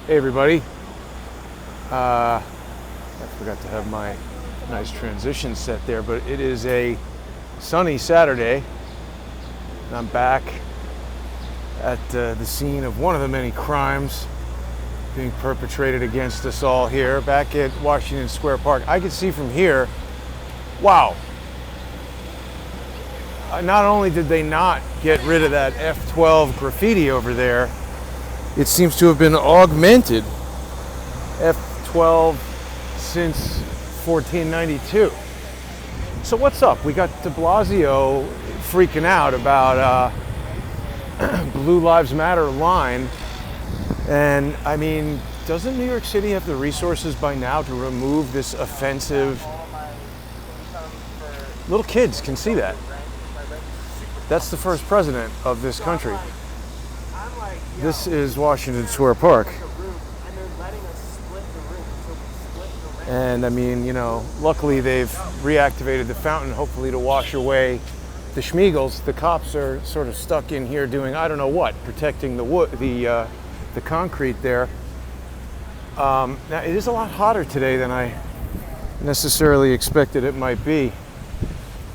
Hey everybody. I forgot to have my nice transition set there, but it is a sunny Saturday. And I'm back at the scene of one of the many crimes being perpetrated against us all here, back at Washington Square Park. I can see from here, wow. Not only did they not get rid of that F12 graffiti over there, it seems to have been augmented. F12 since 1492. So what's up? We got de Blasio freaking out about Blue Lives Matter line. And I mean, doesn't New York City have the resources by now to remove this offensive? Little kids can see that. That's the first president of this country. This is Washington Square Park. And I mean, you know, luckily they've reactivated the fountain, hopefully to wash away the Schmeagles. The cops are sort of stuck in here doing I don't know what, protecting the wood, the concrete there. Now it is a lot hotter today than I necessarily expected it might be.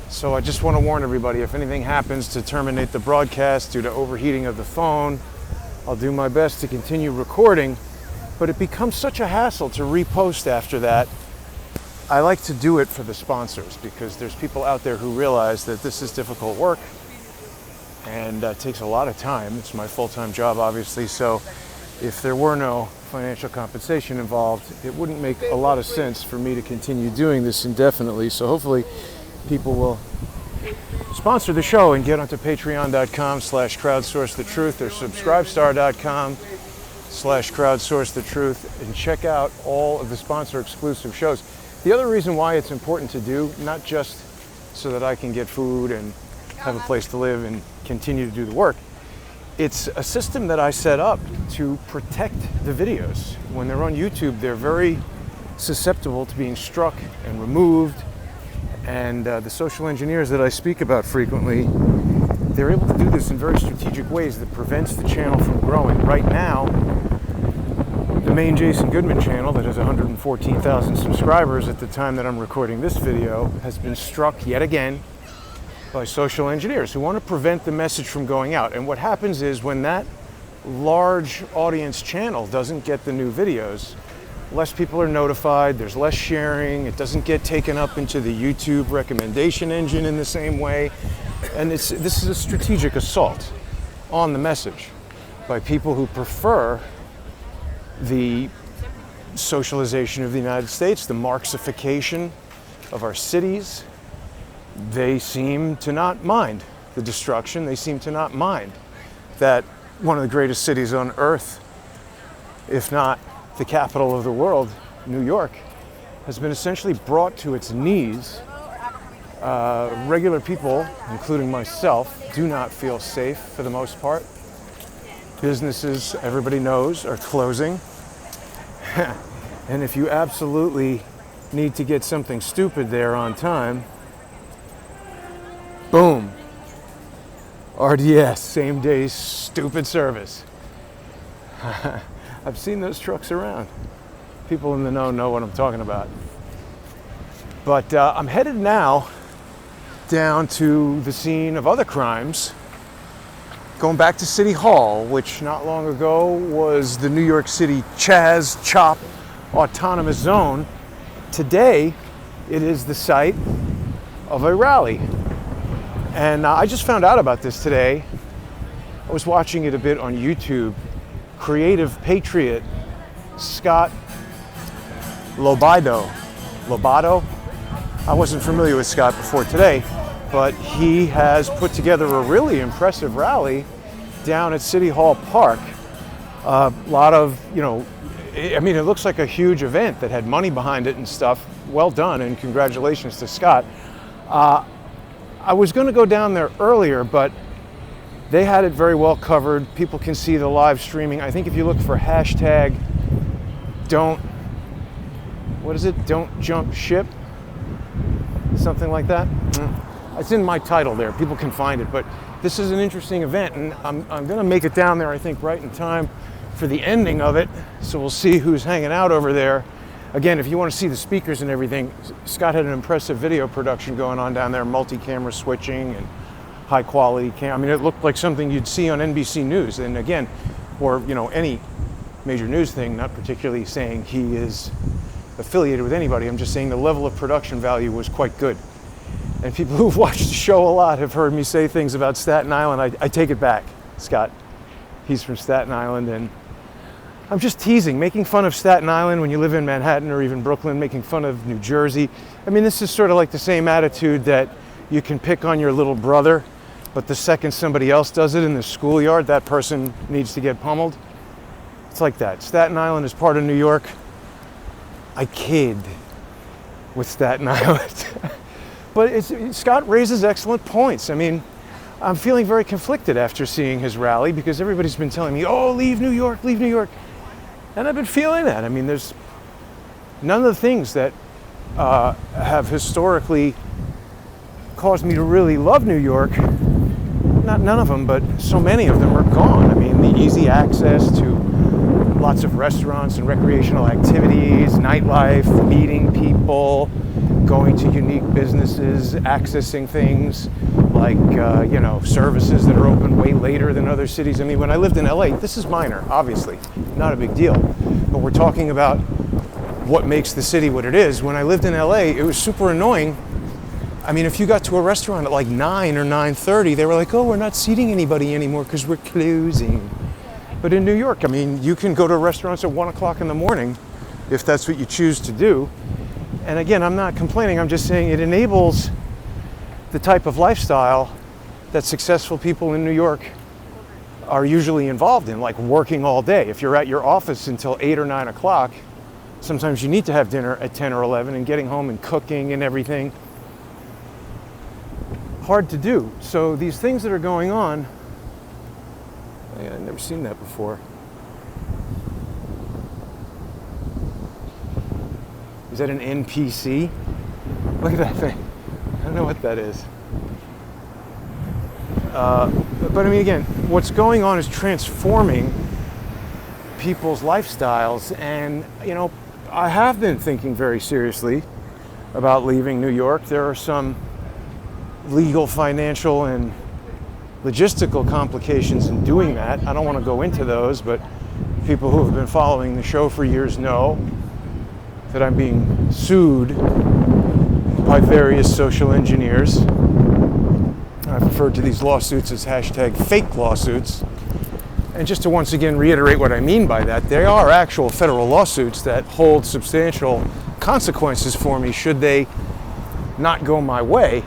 So I just want to warn everybody, if anything happens to terminate the broadcast due to overheating of the phone, I'll do my best to continue recording, but it becomes such a hassle to repost after that. I like to do it for the sponsors because there's people out there who realize that this is difficult work and takes a lot of time. It's my full-time job, obviously, so if there were no financial compensation involved, it wouldn't make a lot of sense for me to continue doing this indefinitely. So hopefully people will sponsor the show and get onto patreon.com/crowdsourcethetruth or subscribestar.com/crowdsourcethetruth and check out all of the sponsor exclusive shows. The other reason why it's important to do, not just so that I can get food and have a place to live and continue to do the work, it's a system that I set up to protect the videos. When they're on YouTube, they're very susceptible to being struck and removed. And the social engineers that I speak about frequently, they're able to do this in very strategic ways that prevents the channel from growing. Right now, the main Jason Goodman channel that has 114,000 subscribers at the time that I'm recording this video has been struck yet again by social engineers who want to prevent the message from going out. And what happens is when that large audience channel doesn't get the new videos, less people are notified, there's less sharing, it doesn't get taken up into the YouTube recommendation engine in the same way. And this is a strategic assault on the message by people who prefer the socialization of the United States, the Marxification of our cities. They seem to not mind the destruction. They seem to not mind that one of the greatest cities on earth, if not the capital of the world, New York, has been essentially brought to its knees. Regular people, including myself, do not feel safe for the most part. Businesses, everybody knows, are closing. And if you absolutely need to get something stupid there on time, boom, RDS, same day stupid service. I've seen those trucks around. People in the know what I'm talking about. But I'm headed now down to the scene of other crimes, going back to City Hall, which not long ago was the New York City Chaz Chop Autonomous Zone. Today, it is the site of a rally. And I just found out about this today. I was watching it a bit on YouTube. Creative Patriot Scott LoBaido. I wasn't familiar with Scott before today, but he has put together a really impressive rally down at City Hall Park. A lot of, you know, I mean, it looks like a huge event that had money behind it and stuff. Well done, and congratulations to Scott. I was going to go down there earlier, but they had it very well covered. People can see the live streaming. I think if you look for hashtag don't jump ship, something like that. It's in my title there. People can find it. But this is an interesting event, and I'm going to make it down there, I think, right in time for the ending of it. So we'll see who's hanging out over there. Again, if you want to see the speakers and everything, Scott had an impressive video production going on down there, multi-camera switching and high quality I mean, it looked like something you'd see on NBC News. And again, or any major news thing, not particularly saying he is affiliated with anybody. I'm just saying the level of production value was quite good. And people who've watched the show a lot have heard me say things about Staten Island. I take it back, Scott. He's from Staten Island, and I'm just teasing, making fun of Staten Island when you live in Manhattan or even Brooklyn, making fun of New Jersey. I mean, this is sort of like the same attitude that you can pick on your little brother, but the second somebody else does it in the schoolyard, that person needs to get pummeled. It's like that. Staten Island is part of New York. I kid with Staten Island. But Scott raises excellent points. I mean, I'm feeling very conflicted after seeing his rally because everybody's been telling me, oh, leave New York, leave New York. And I've been feeling that. I mean, there's none of the things that have historically caused me to really love New York. Not none of them, but so many of them are gone. I mean, the easy access to lots of restaurants and recreational activities, nightlife, meeting people, going to unique businesses, accessing things like, services that are open way later than other cities. I mean, when I lived in LA, this is minor, obviously, not a big deal. But we're talking about what makes the city what it is. When I lived in LA, it was super annoying. I mean, if you got to a restaurant at like 9 or 9:30, they were like, oh, we're not seating anybody anymore because we're closing. But in New York, I mean, you can go to restaurants at 1 o'clock in the morning if that's what you choose to do. And again, I'm not complaining, I'm just saying it enables the type of lifestyle that successful people in New York are usually involved in, like working all day. If you're at your office until 8 or 9 o'clock, sometimes you need to have dinner at 10 or 11 and getting home and cooking and everything. Hard to do. So these things that are going on, I've never seen that before. Is that an NPC? Look at that thing. I don't know what that is. But I mean, again, what's going on is transforming people's lifestyles. And, I have been thinking very seriously about leaving New York. There are some legal, financial, and logistical complications in doing that. I don't want to go into those, but people who have been following the show for years know that I'm being sued by various social engineers. I've referred to these lawsuits as #fake lawsuits. And just to once again reiterate what I mean by that, they are actual federal lawsuits that hold substantial consequences for me should they not go my way.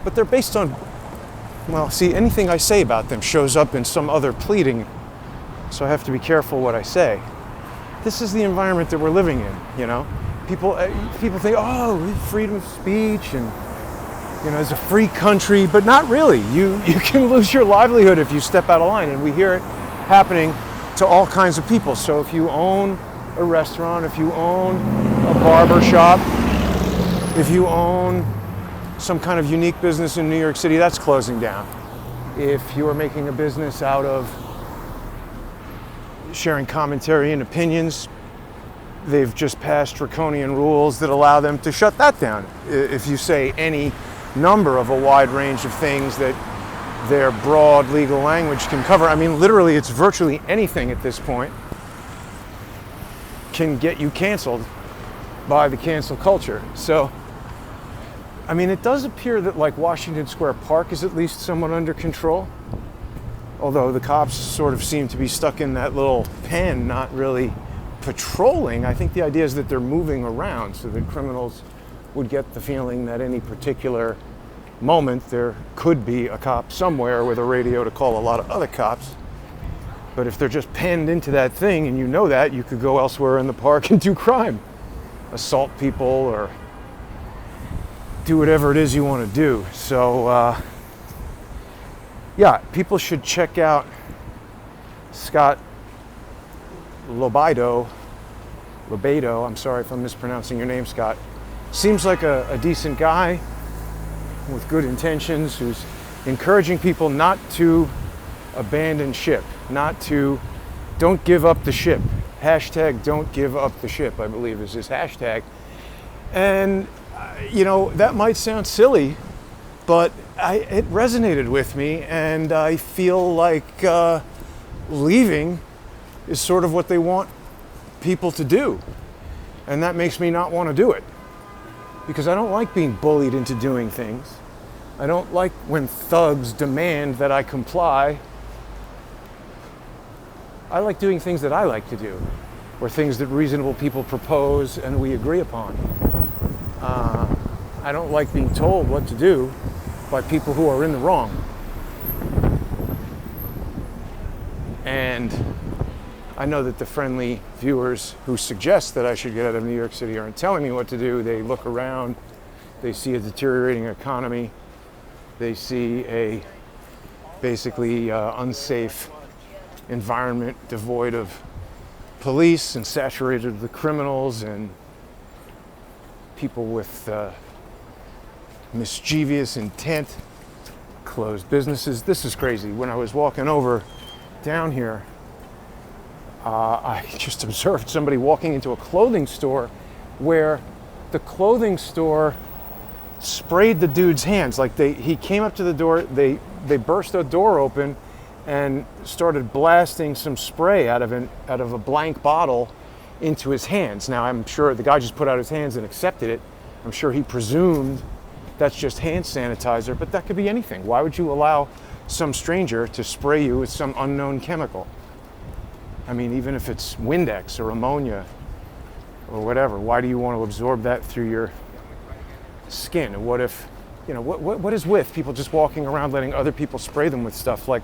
But they're based on, well, see, anything I say about them shows up in some other pleading, so I have to be careful what I say. This is the environment that we're living in, People think, oh, freedom of speech and, it's a free country, but not really. You can lose your livelihood if you step out of line, and we hear it happening to all kinds of people. So if you own a restaurant, if you own a barber shop, if you own some kind of unique business in New York City, that's closing down. If you are making a business out of sharing commentary and opinions, they've just passed draconian rules that allow them to shut that down. If you say any number of a wide range of things that their broad legal language can cover, I mean, literally, it's virtually anything at this point can get you canceled by the cancel culture. So, I mean, it does appear that like Washington Square Park is at least somewhat under control. Although the cops sort of seem to be stuck in that little pen, not really patrolling. I think the idea is that they're moving around so that criminals would get the feeling that any particular moment there could be a cop somewhere with a radio to call a lot of other cops. But if they're just penned into that thing and you know that, you could go elsewhere in the park and do crime. Assault people or do whatever it is you want to do. So, yeah, people should check out Scott LoBaido, I'm sorry if I'm mispronouncing your name, Scott. Seems like a decent guy with good intentions who's encouraging people not to abandon ship, not to Don't give up the ship. Hashtag don't give up the ship, I believe is his hashtag. And, that might sound silly, but it resonated with me, and I feel like leaving is sort of what they want people to do. And that makes me not want to do it. Because I don't like being bullied into doing things. I don't like when thugs demand that I comply. I like doing things that I like to do, or things that reasonable people propose and we agree upon. I don't like being told what to do by people who are in the wrong. And I know that the friendly viewers who suggest that I should get out of New York City aren't telling me what to do. They look around, they see a deteriorating economy, they see a basically unsafe environment devoid of police and saturated with criminals and people with mischievous intent, closed businesses. This is crazy. When I was walking over down here, I just observed somebody walking into a clothing store where the clothing store sprayed the dude's hands. Like he came up to the door, they burst the door open and started blasting some spray out of a blank bottle into his hands. Now I'm sure the guy just put out his hands and accepted it. I'm sure he presumed that's just hand sanitizer, but that could be anything. Why would you allow some stranger to spray you with some unknown chemical? I mean, even if it's Windex or ammonia or whatever, why do you want to absorb that through your skin? And what if, what is with people just walking around letting other people spray them with stuff? Like,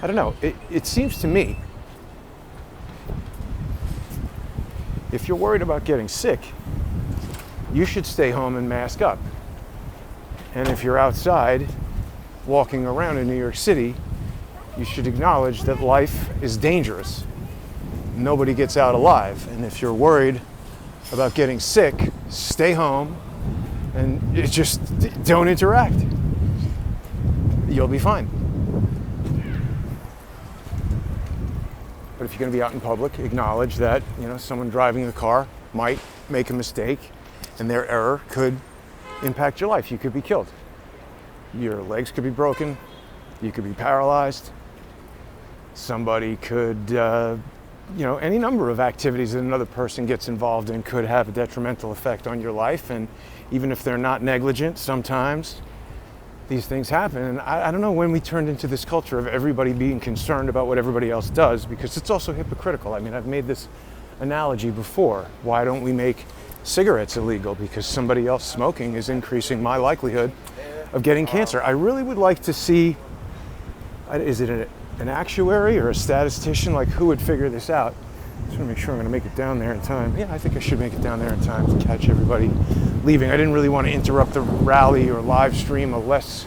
I don't know. It seems to me, if you're worried about getting sick, you should stay home and mask up. And if you're outside walking around in New York City, you should acknowledge that life is dangerous. Nobody gets out alive. And if you're worried about getting sick, stay home and just don't interact. You'll be fine. But if you're going to be out in public, acknowledge that, someone driving a car might make a mistake and their error could impact your life. You could be killed. Your legs could be broken. You could be paralyzed. Somebody could, any number of activities that another person gets involved in could have a detrimental effect on your life. And even if they're not negligent, sometimes these things happen. And I don't know when we turned into this culture of everybody being concerned about what everybody else does, because it's also hypocritical. I mean, I've made this analogy before. Why don't we make cigarettes illegal? Because somebody else smoking is increasing my likelihood of getting cancer. I really would like to see, is it an actuary or a statistician? Like, who would figure this out? I just want to make sure I'm going to make it down there in time. Yeah, I think I should make it down there in time to catch everybody leaving. I didn't really want to interrupt the rally or live stream a less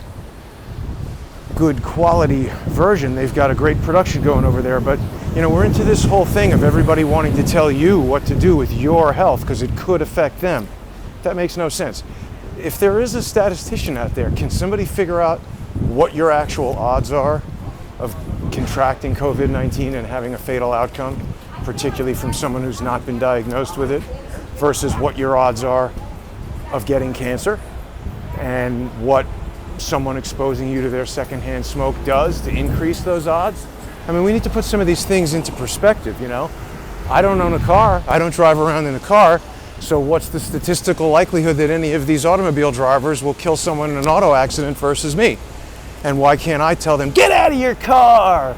good quality version. They've got a great production going over there, but we're into this whole thing of everybody wanting to tell you what to do with your health because it could affect them. That makes no sense. If there is a statistician out there, can somebody figure out what your actual odds are of contracting COVID-19 and having a fatal outcome, particularly from someone who's not been diagnosed with it, versus what your odds are of getting cancer and what someone exposing you to their secondhand smoke does to increase those odds? I mean, we need to put some of these things into perspective, I don't own a car. I don't drive around in a car. So what's the statistical likelihood that any of these automobile drivers will kill someone in an auto accident versus me? And why can't I tell them, get out of your car,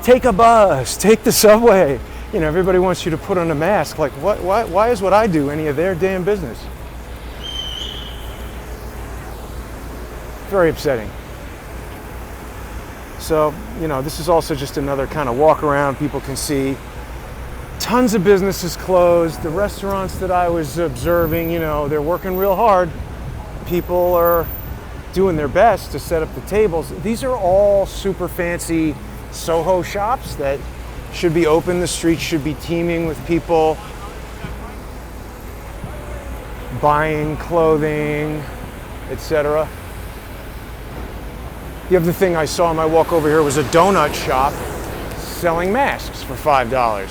take a bus, take the subway? Everybody wants you to put on a mask. Like, why is what I do any of their damn business? Very upsetting. So, this is also just another kind of walk around. People can see tons of businesses closed. The restaurants that I was observing, they're working real hard. People are doing their best to set up the tables. These are all super fancy Soho shops that should be open. The streets should be teeming with people buying clothing, etc. The other thing I saw on my walk over here was a donut shop selling masks for $5.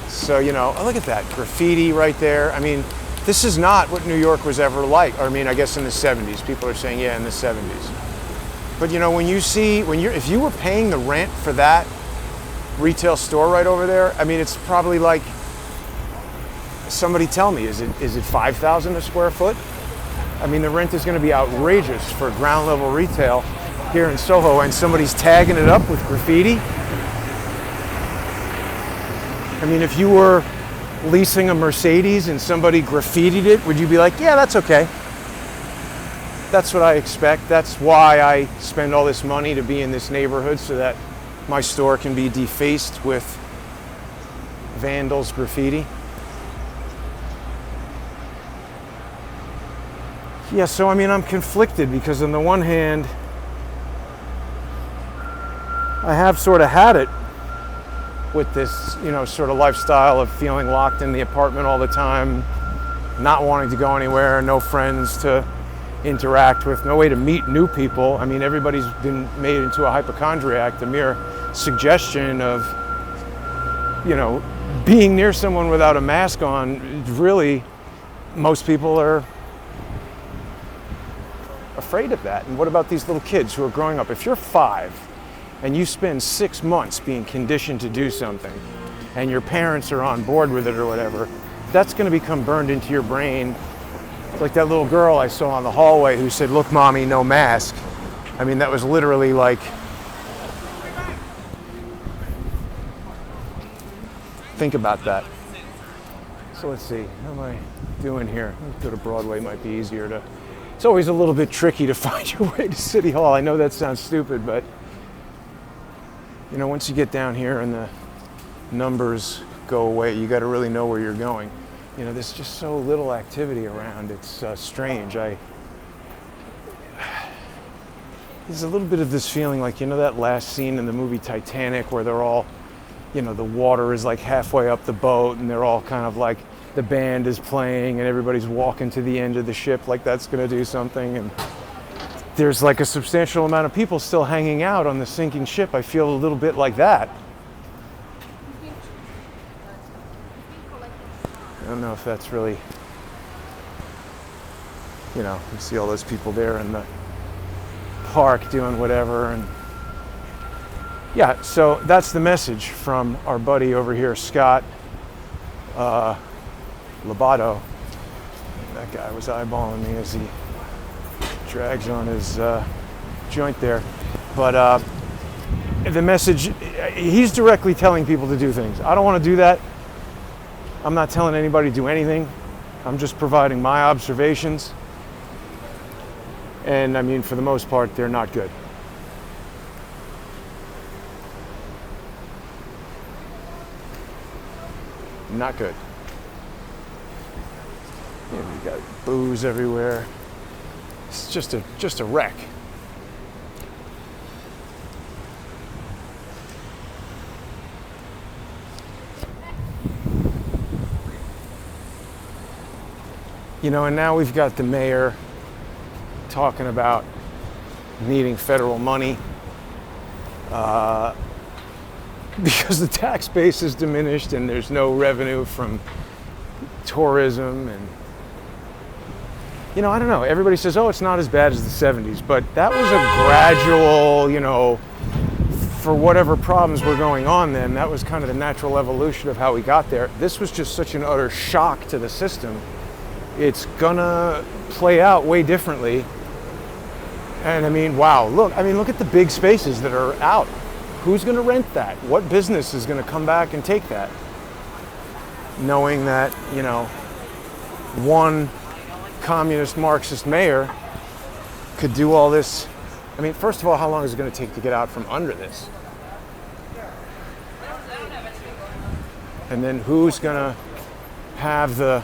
So, you know, oh, look at that graffiti right there. I mean, this is not what New York was ever like. I mean, I guess in the 70s. People are saying, yeah, in the 70s. But you know, if you were paying the rent for that retail store right over there, I mean, it's probably like, somebody tell me, is it 5,000 a square foot? I mean, the rent is going to be outrageous for ground level retail here in Soho, and somebody's tagging it up with graffiti. I mean, if you were leasing a Mercedes and somebody graffitied it, would you be like, yeah, that's okay? That's what I expect. That's why I spend all this money to be in this neighborhood, so that my store can be defaced with vandals' graffiti. Yeah, so I mean, I'm conflicted because on the one hand, I have sort of had it with this, you know, sort of lifestyle of feeling locked in the apartment all the time, not wanting to go anywhere, no friends to interact with, no way to meet new people. I mean, everybody's been made into a hypochondriac. The mere suggestion of, you know, being near someone without a mask on, really, most people are afraid of that. And what about these little kids who are growing up? If you're 5 and you spend 6 months being conditioned to do something and your parents are on board with it or whatever, that's going to become burned into your brain. It's like that little girl I saw on the hallway who said, "Look, mommy, no mask." I mean, that was literally like, think about that. So let's see, how am I doing here? Let's go to Broadway, might be easier to, it's always a little bit tricky to find your way to City Hall. I know that sounds stupid, but you know, once you get down here and the numbers go away, you got to really know where you're going. You know, there's just so little activity around. It's strange. There's a little bit of this feeling like, you know, that last scene in the movie Titanic where they're all, you know, the water is like halfway up the boat and they're all kind of like, the band is playing and everybody's walking to the end of the ship like that's going to do something. And there's like a substantial amount of people still hanging out on the sinking ship. I feel a little bit like that. I don't know if that's really, you know, you see all those people there in the park doing whatever. And yeah, so that's the message from our buddy over here, Scott LoBaido. That guy was eyeballing me as he drags on his joint there. But the message, he's directly telling people to do things. I don't want to do that. I'm not telling anybody to do anything. I'm just providing my observations. And I mean, for the most part, they're not good. Not good. You know, you got booze everywhere. It's just a wreck. You know, and now we've got the mayor talking about needing federal money because the tax base is diminished and there's no revenue from tourism. And you know, I don't know, everybody says, oh, it's not as bad as the 70s, but that was a gradual, you know, for whatever problems were going on then, that was kind of the natural evolution of how we got there. This was just such an utter shock to the system. It's gonna play out way differently. And I mean, wow, look at the big spaces that are out. Who's gonna rent that? What business is gonna come back and take that? Knowing that, you know, one communist Marxist mayor could do all this. I mean, first of all, how long is it gonna take to get out from under this? And then who's gonna have the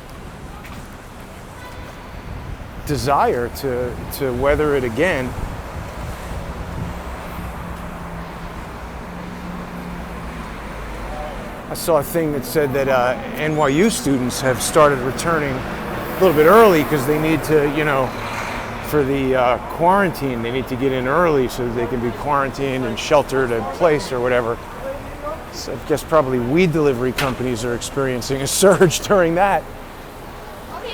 desire to weather it again? I saw a thing that said that NYU students have started returning a little bit early because they need to, you know, for the quarantine. They need to get in early so that they can be quarantined and sheltered in place or whatever. So I guess probably weed delivery companies are experiencing a surge during that.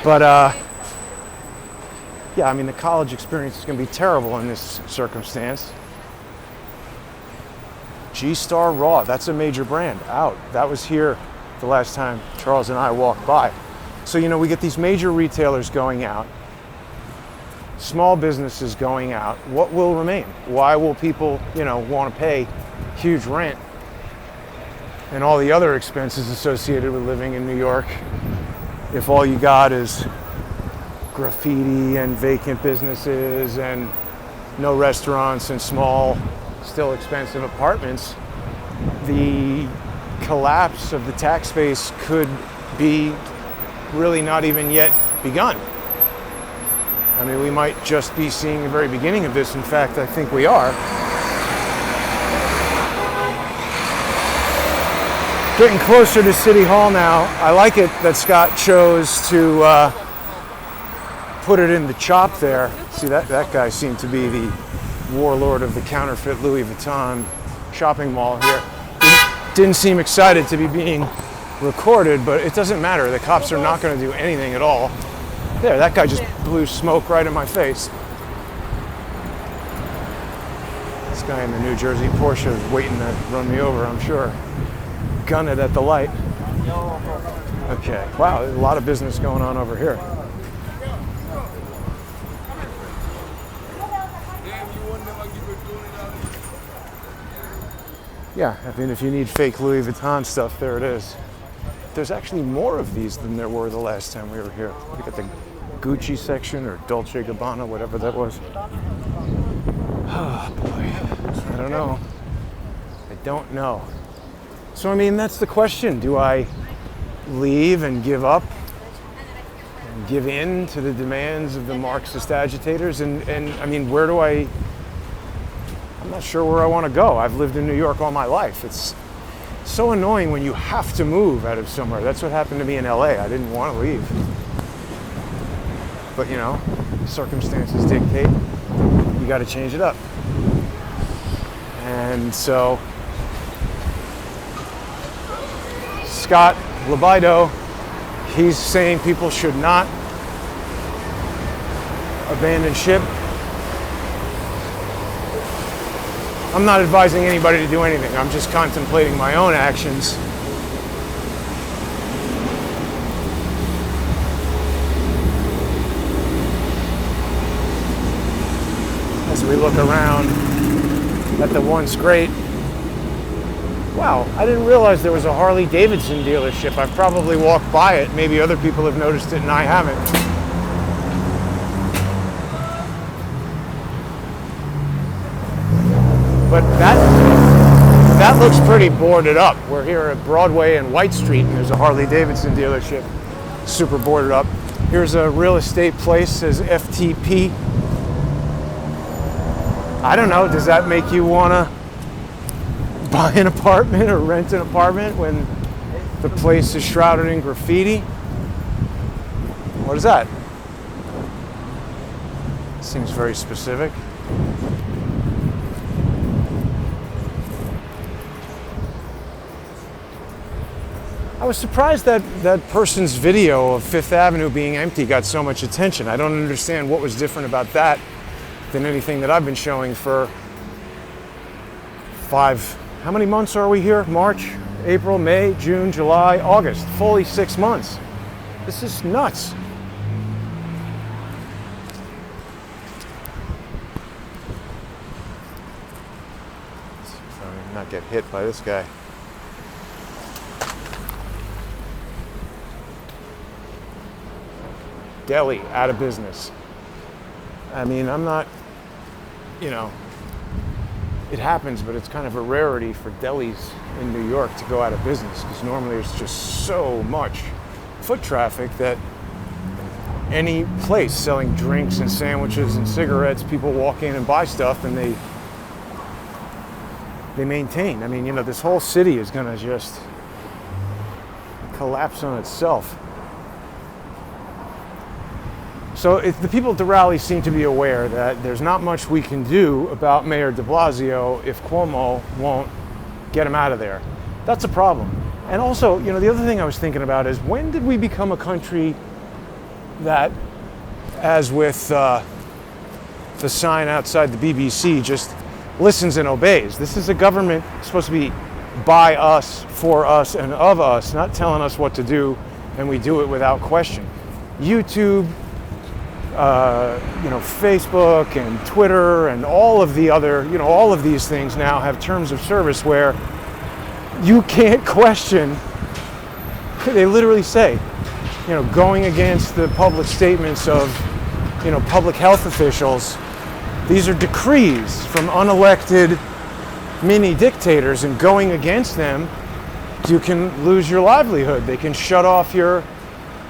But yeah, I mean, the college experience is going to be terrible in this circumstance. G-Star Raw, that's a major brand, out. That was here the last time Charles and I walked by. So, you know, we get these major retailers going out, small businesses going out. What will remain? Why will people, you know, want to pay huge rent and all the other expenses associated with living in New York if all you got is graffiti and vacant businesses and no restaurants and small, still expensive apartments? The collapse of the tax base could be really not even yet begun. I mean, we might just be seeing the very beginning of this. In fact, I think we are. Getting closer to City Hall now. I like it that Scott chose to put it in the chop there. See, that guy seemed to be the warlord of the counterfeit Louis Vuitton shopping mall here. Didn't seem excited to be being recorded, but it doesn't matter. The cops are not going to do anything at all. There, that guy just blew smoke right in my face. This guy in the New Jersey Porsche is waiting to run me over, I'm sure. Gun it at the light. Okay, wow, there's a lot of business going on over here. Yeah, I mean, if you need fake Louis Vuitton stuff, there it is. There's actually more of these than there were the last time we were here. Look at the Gucci section or Dolce & Gabbana, whatever that was. Oh boy, I don't know. I don't know. So I mean, that's the question. Do I leave and give up and give in to the demands of the Marxist agitators? And I mean, where do I'm not sure where I want to go. I've lived in New York all my life. It's so annoying when you have to move out of somewhere. That's what happened to me in LA. I didn't want to leave. But you know, circumstances dictate. You got to change it up. And so, Scott LoBaido, he's saying people should not abandon ship. I'm not advising anybody to do anything. I'm just contemplating my own actions. As we look around at the once great, wow, I didn't realize there was a Harley Davidson dealership. I've probably walked by it. Maybe other people have noticed it and I haven't. But that looks pretty boarded up. We're here at Broadway and White Street, and there's a Harley Davidson dealership, super boarded up. Here's a real estate place, says FTP. I don't know, does that make you want to buy an apartment or rent an apartment when the place is shrouded in graffiti? What is that? Seems very specific. I was surprised that that person's video of Fifth Avenue being empty got so much attention. I don't understand what was different about that than anything that I've been showing for how many months are we here? March, April, May, June, July, August. Fully 6 months. This is nuts. Let's not get hit by this guy. Deli, out of business. I mean, I'm not, you know, it happens, but it's kind of a rarity for delis in New York to go out of business because normally there's just so much foot traffic that any place selling drinks and sandwiches and cigarettes, people walk in and buy stuff and they maintain. I mean, you know, this whole city is going to just collapse on itself. So the people at the rally seem to be aware that there's not much we can do about Mayor de Blasio if Cuomo won't get him out of there. That's a problem. And also, you know, the other thing I was thinking about is, when did we become a country that, as with the sign outside the BBC, just listens and obeys? This is a government supposed to be by us, for us, and of us, not telling us what to do, and we do it without question. YouTube, Facebook and Twitter and all of the other, all of these things now have terms of service where you can't question. They literally say, going against the public statements of, public health officials. These are decrees from unelected mini dictators, and going against them, you can lose your livelihood. They can shut off your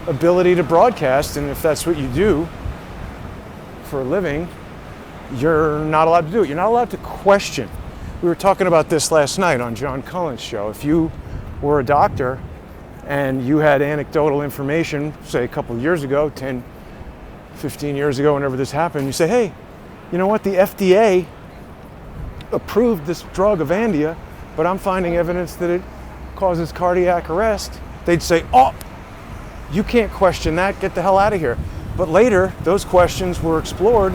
ability to broadcast, and if that's what you do for a living, you're not allowed to do it. You're not allowed to question. We were talking about this last night on John Cullen's show. If you were a doctor and you had anecdotal information, say a couple of years ago, 10, 15 years ago, whenever this happened, you say, hey, you know what, the FDA approved this drug Avandia, but I'm finding evidence that it causes cardiac arrest. They'd say, oh, you can't question that, get the hell out of here. But later, those questions were explored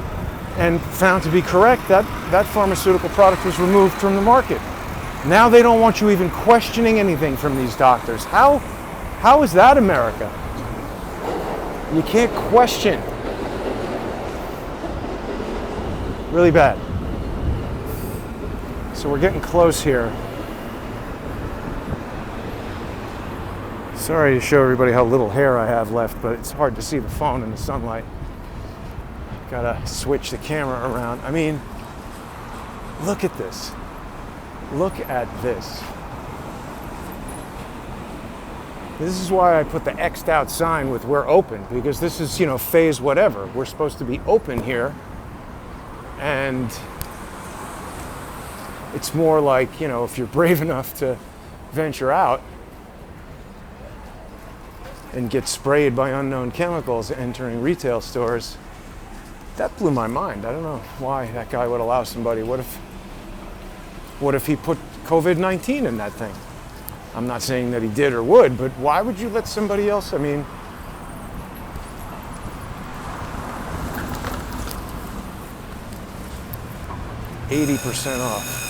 and found to be correct. That pharmaceutical product was removed from the market. Now they don't want you even questioning anything from these doctors. How is that America? You can't question. Really bad. So we're getting close here. Sorry to show everybody how little hair I have left, but it's hard to see the phone in the sunlight. Gotta switch the camera around. I mean, look at this. Look at this. This is why I put the X'd out sign with "we're open," because this is, phase whatever. We're supposed to be open here. And it's more like, if you're brave enough to venture out and get sprayed by unknown chemicals entering retail stores. That blew my mind. I don't know why that guy would allow somebody. What if he put COVID-19 in that thing? I'm not saying that he did or would, but why would you let somebody else? I mean, $80% off.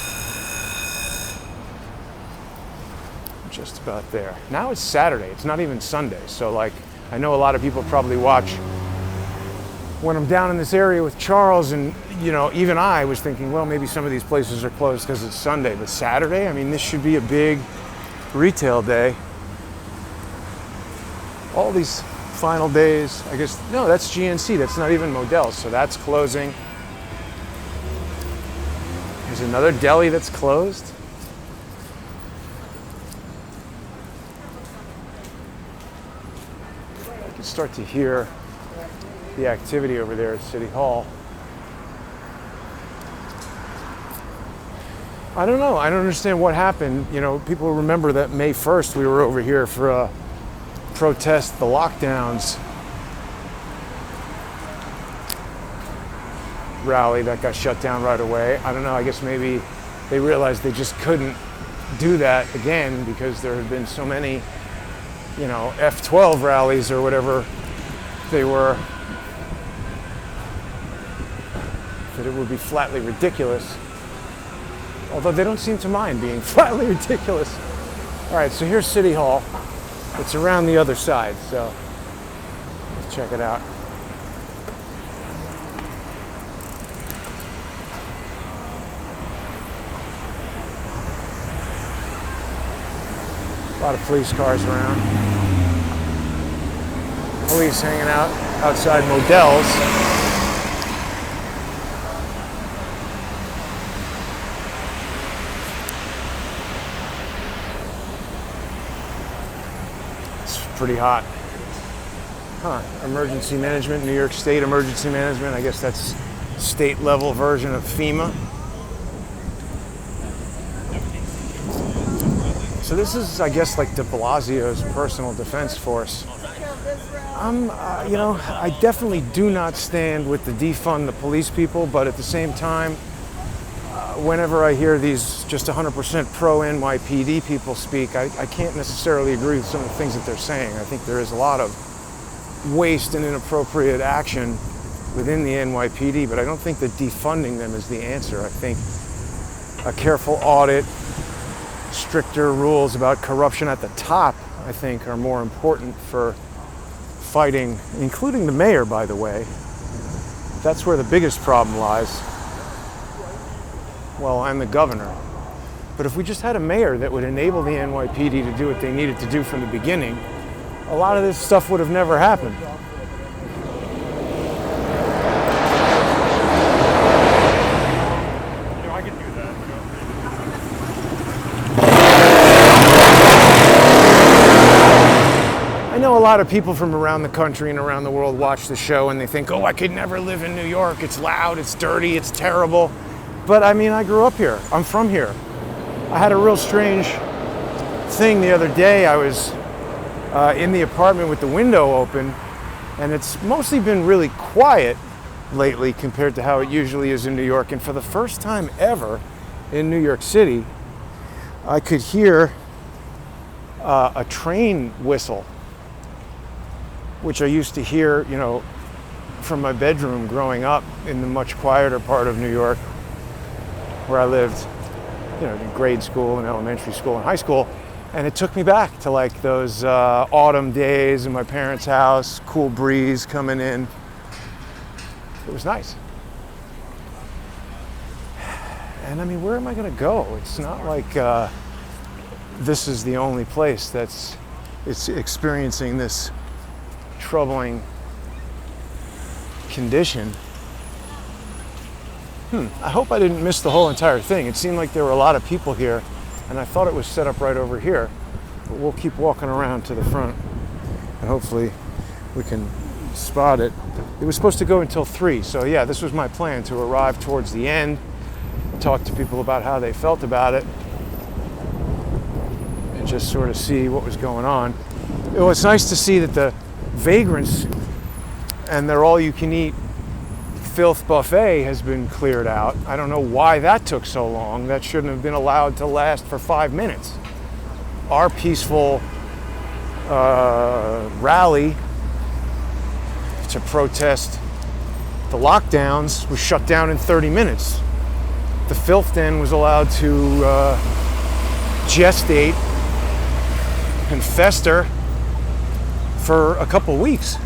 Just about there. Now it's Saturday. It's not even Sunday. So I know a lot of people probably watch when I'm down in this area with Charles, and even I was thinking, well, maybe some of these places are closed because it's Sunday, but Saturday, I mean, this should be a big retail day. All these final days, I guess, no, that's GNC. That's not even Modell's, so that's closing. There's another deli that's closed. Start to hear the activity over there at City Hall. I don't know. I don't understand what happened. People remember that May 1st we were over here for a protest the lockdowns rally that got shut down right away. I don't know. I guess maybe they realized they just couldn't do that again because there had been so many F-12 rallies or whatever they were, that it would be flatly ridiculous. Although they don't seem to mind being flatly ridiculous. All right, so here's City Hall. It's around the other side, so let's check it out. A lot of police cars around. Police hanging out outside Modell's. It's pretty hot. Emergency management, New York State emergency management. I guess that's state level version of FEMA. So So this is, I guess, like de Blasio's personal defense force. I definitely do not stand with the defund the police people, but at the same time, whenever I hear these just 100% pro-NYPD people speak, I can't necessarily agree with some of the things that they're saying. I think there is a lot of waste and inappropriate action within the NYPD, but I don't think that defunding them is the answer. I think a careful audit, stricter rules about corruption at the top, I think, are more important for fighting, including the mayor, by the way. That's where the biggest problem lies. Well, I'm the governor. But if we just had a mayor that would enable the NYPD to do what they needed to do from the beginning, a lot of this stuff would have never happened. I can do that. I know a lot of people from around the country and around the world watch the show and they think, oh, I could never live in New York. It's loud, it's dirty, it's terrible. But I mean, I grew up here. I'm from here. I had a real strange thing the other day. I was in the apartment with the window open, and it's mostly been really quiet lately compared to how it usually is in New York. And for the first time ever in New York City, I could hear a train whistle, which I used to hear, from my bedroom growing up in the much quieter part of New York where I lived, in grade school and elementary school and high school. And it took me back to like those autumn days in my parents' house, cool breeze coming in. It was nice. And I mean, where am I gonna go? It's not like this is the only place it's experiencing this troubling condition. I hope I didn't miss the whole entire thing. It seemed like there were a lot of people here, and I thought it was set up right over here. But we'll keep walking around to the front, and hopefully we can spot it. It was supposed to go until 3, so yeah, this was my plan, to arrive towards the end, talk to people about how they felt about it, and just sort of see what was going on. It was nice to see that the vagrants and their all-you-can-eat filth buffet has been cleared out. I don't know why that took so long. That shouldn't have been allowed to last for 5 minutes. Our peaceful rally to protest the lockdowns was shut down in 30 minutes. The filth den was allowed to gestate and fester for a couple weeks.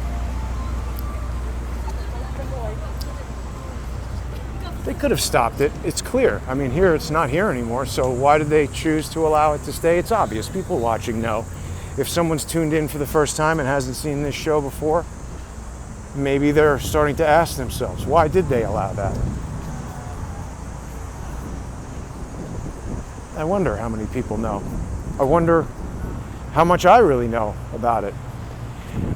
They could have stopped it. It's clear. I mean, here it's not here anymore, so why did they choose to allow it to stay? It's obvious. People watching know. If someone's tuned in for the first time and hasn't seen this show before, maybe they're starting to ask themselves, why did they allow that? I wonder how many people know. I wonder how much I really know about it.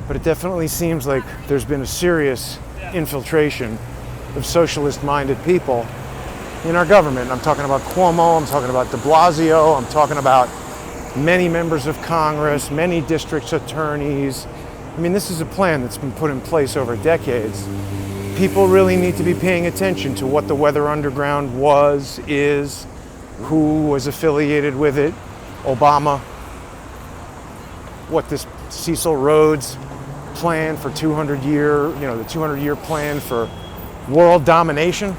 But it definitely seems like there's been a serious infiltration of socialist-minded people in our government. I'm talking about Cuomo, I'm talking about de Blasio, I'm talking about many members of Congress, many district attorneys. I mean, this is a plan that's been put in place over decades. People really need to be paying attention to what the Weather Underground was, is, who was affiliated with it, Obama, what this Cecil Rhodes plan for the 200-year plan for world domination,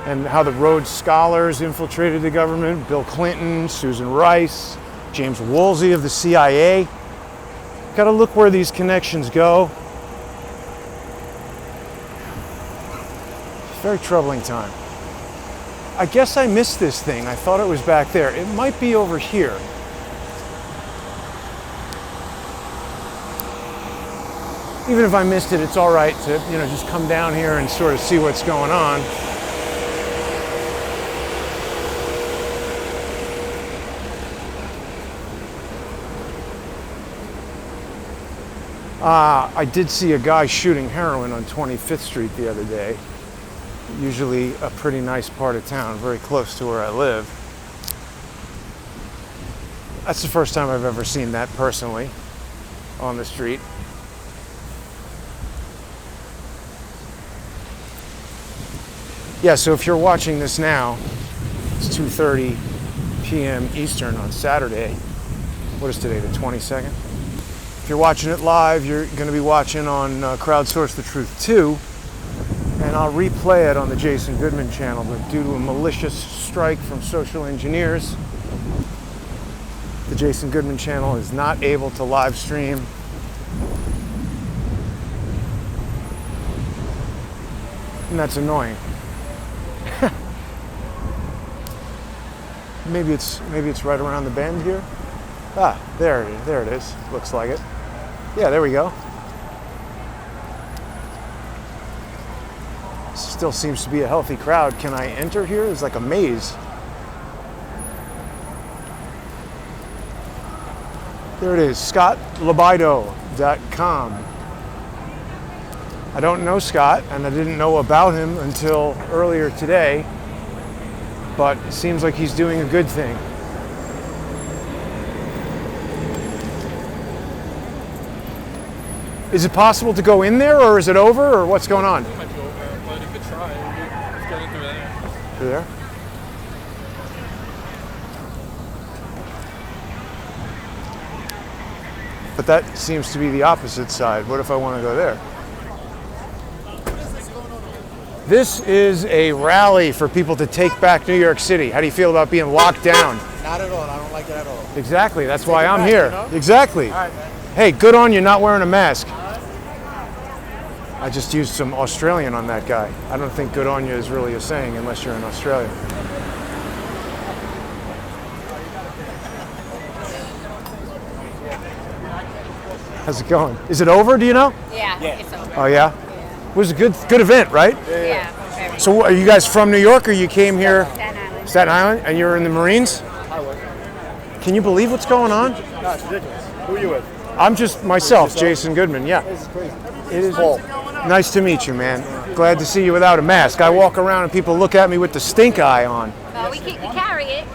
and how the Rhodes Scholars infiltrated the government, Bill Clinton, Susan Rice, James Woolsey of the CIA. Got to look where these connections go. It's a very troubling time. I guess I missed this thing. I thought it was back there. It might be over here. Even if I missed it, it's all right to, just come down here and sort of see what's going on. I did see a guy shooting heroin on 25th Street the other day. Usually a pretty nice part of town, very close to where I live. That's the first time I've ever seen that personally on the street. Yeah, so if you're watching this now, it's 2:30 p.m. Eastern on Saturday. What is today, the 22nd? If you're watching it live, you're going to be watching on Crowdsource the Truth 2, and I'll replay it on the Jason Goodman channel, but due to a malicious strike from social engineers, the Jason Goodman channel is not able to live stream. And that's annoying. Maybe it's right around the bend here. Ah, there it is. Looks like it. Yeah, there we go. Still seems to be a healthy crowd. Can I enter here? It's like a maze. There it is, LoBaido.com. I don't know Scott, and I didn't know about him until earlier today, but it seems like he's doing a good thing. Is it possible to go in there, or is it over, or what's going on? It might be over, but you could try. Let's get in through there. Through there? But that seems to be the opposite side. What if I want to go there? This is a rally for people to take back New York City. How do you feel about being locked down? Not at all. I don't like it at all. Exactly. That's why Take it I'm back, here. you know? Exactly. All right, man. Hey, good on you not wearing a mask. I just used some Australian on that guy. I don't think good on you is really a saying unless you're in Australia. How's it going? Is it over, do you know? Yeah, Yeah. it's over. Oh yeah? It was a good event, right? Yeah, very. So are you guys from New York, or you came here, Staten Island. Staten Island, and you're in the Marines? I would. Can you believe what's going on? No, it's ridiculous. Who are you with? I'm just myself, Jason Goodman, yeah. This is crazy. It is nice to meet you, man. Glad to see you without a mask. I walk around and people look at me with the stink eye on. Well, we carry it.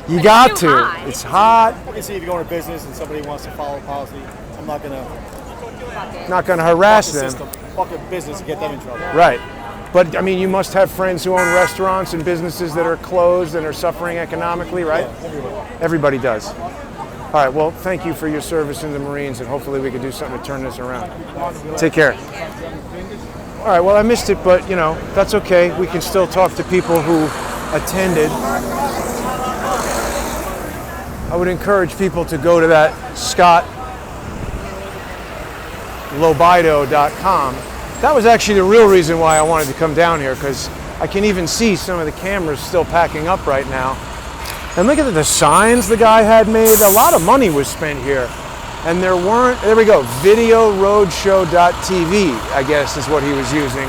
You But got it's to. too hot. It's hot. I can see if you're going to business and somebody wants to follow policy, I'm not going to Not going to harass fuck the them. system, fuck a business and get them in trouble. Right. But I mean, you must have friends who own restaurants and businesses that are closed and are suffering economically, right? Yeah, everywhere. Everybody does. All right. Well, thank you for your service in the Marines, and hopefully we can do something to turn this around. Take care. All right. Well, I missed it, but you know that's okay. We can still talk to people who attended. I would encourage people to go to that LoBaido.com. That was actually the real reason why I wanted to come down here, because I can even see some of the cameras still packing up right now. And look at the signs the guy had made. A lot of money was spent here. And there we go, videoroadshow.tv, I guess is what he was using.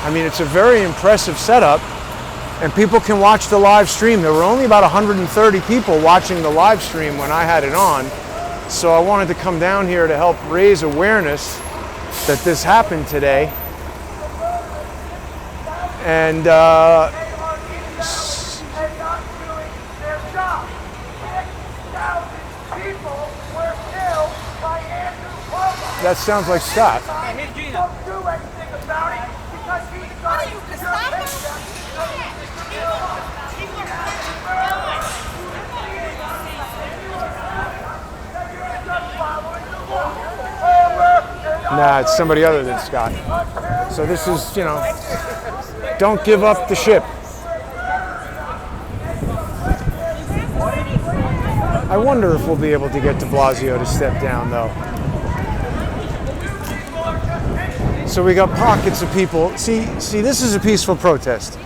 I mean, it's a very impressive setup, and people can watch the live stream. There were only about 130 people watching the live stream when I had it on. So I wanted to come down here to help raise awareness that this happened today. And that sounds like Scott. Nah, it's somebody other than Scott. So this is, you know, don't give up the ship. I wonder if we'll be able to get de Blasio to step down, though. So we got pockets of people. See, this is a peaceful protest.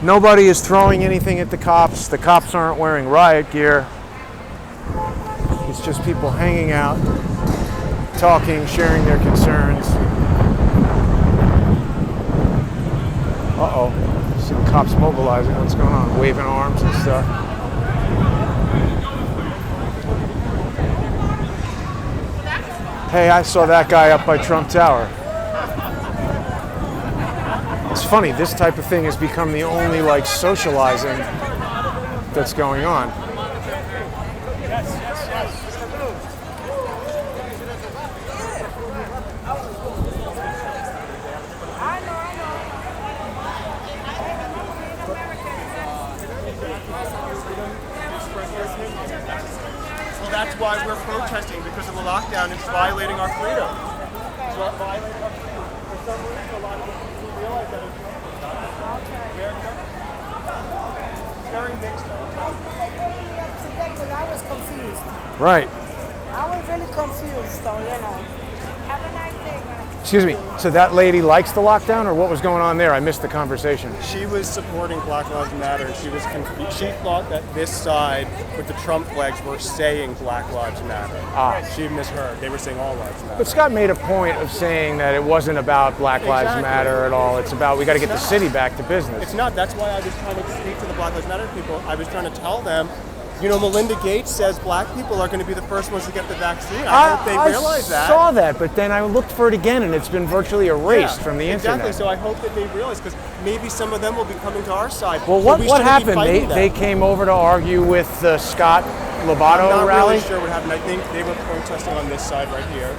Nobody is throwing anything at the cops. The cops aren't wearing riot gear. It's just people hanging out, talking, sharing their concerns. Uh-oh. See the cops mobilizing. What's going on? Waving arms and stuff. Hey, I saw that guy up by Trump Tower. It's funny, this type of thing has become the only, like, socializing that's going on. Well, that's why we're protesting, because of the lockdown. It's violating our freedom. It's violating our freedom. For some reason, a lot of people realize that it's very mixed. I was confused. Right. I was really confused, so Have a nice day, guys. Excuse me. So that lady likes the lockdown, or what was going on there? I missed the conversation. She was supporting Black Lives Matter. She was confused. She thought that this side with the Trump flags were saying Black Lives Matter. She misheard. They were saying all lives matter. But Scott made a point of saying that it wasn't about Black Lives Matter at all. It's about we got to get the city back to business. It's not. That's why I was trying to speak to the Black Lives Matter people. I was trying to tell them, you know, Melinda Gates says black people are going to be the first ones to get the vaccine. I hope they realize that. I saw that, but then I looked for it again, and it's been virtually erased from the internet. Exactly. So I hope that they realize, because maybe some of them will be coming to our side. Well, what happened? They came over to argue with the Scott LoBaido I'm not rally? really sure what happened. I think they were protesting on this side right here,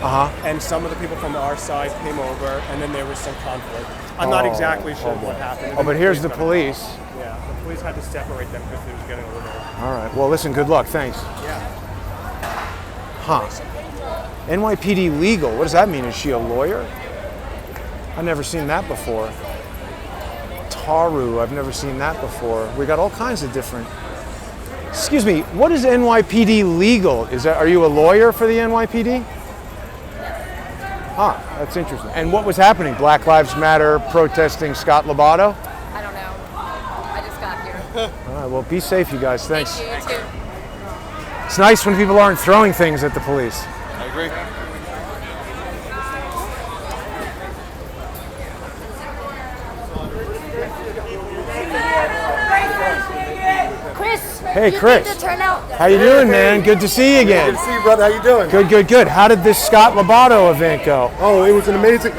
and some of the people from our side came over, and then there was some conflict. I'm not exactly sure what happened. Oh, but here's the police. Yeah, the police had to separate them because it was getting a little. All right. Well, listen, good luck. Thanks. Yeah. Huh. NYPD legal. What does that mean? Is she a lawyer? I've never seen that before. Taru. I've never seen that before. We got all kinds of different. Excuse me. What is NYPD legal? Are you a lawyer for the NYPD? Huh. That's interesting. And what was happening? Black Lives Matter protesting Scott LoBaido? I don't know. I just got here. All right. Well, be safe, you guys. Thanks. Thank you, you too. It's nice when people aren't throwing things at the police. I agree. Chris. Hey, Chris. The turnout. How you doing, man? Good to see you again. Good to see you, brother. How you doing? Good, good, good. How did this Scott LoBaido event go? Oh, it was an amazing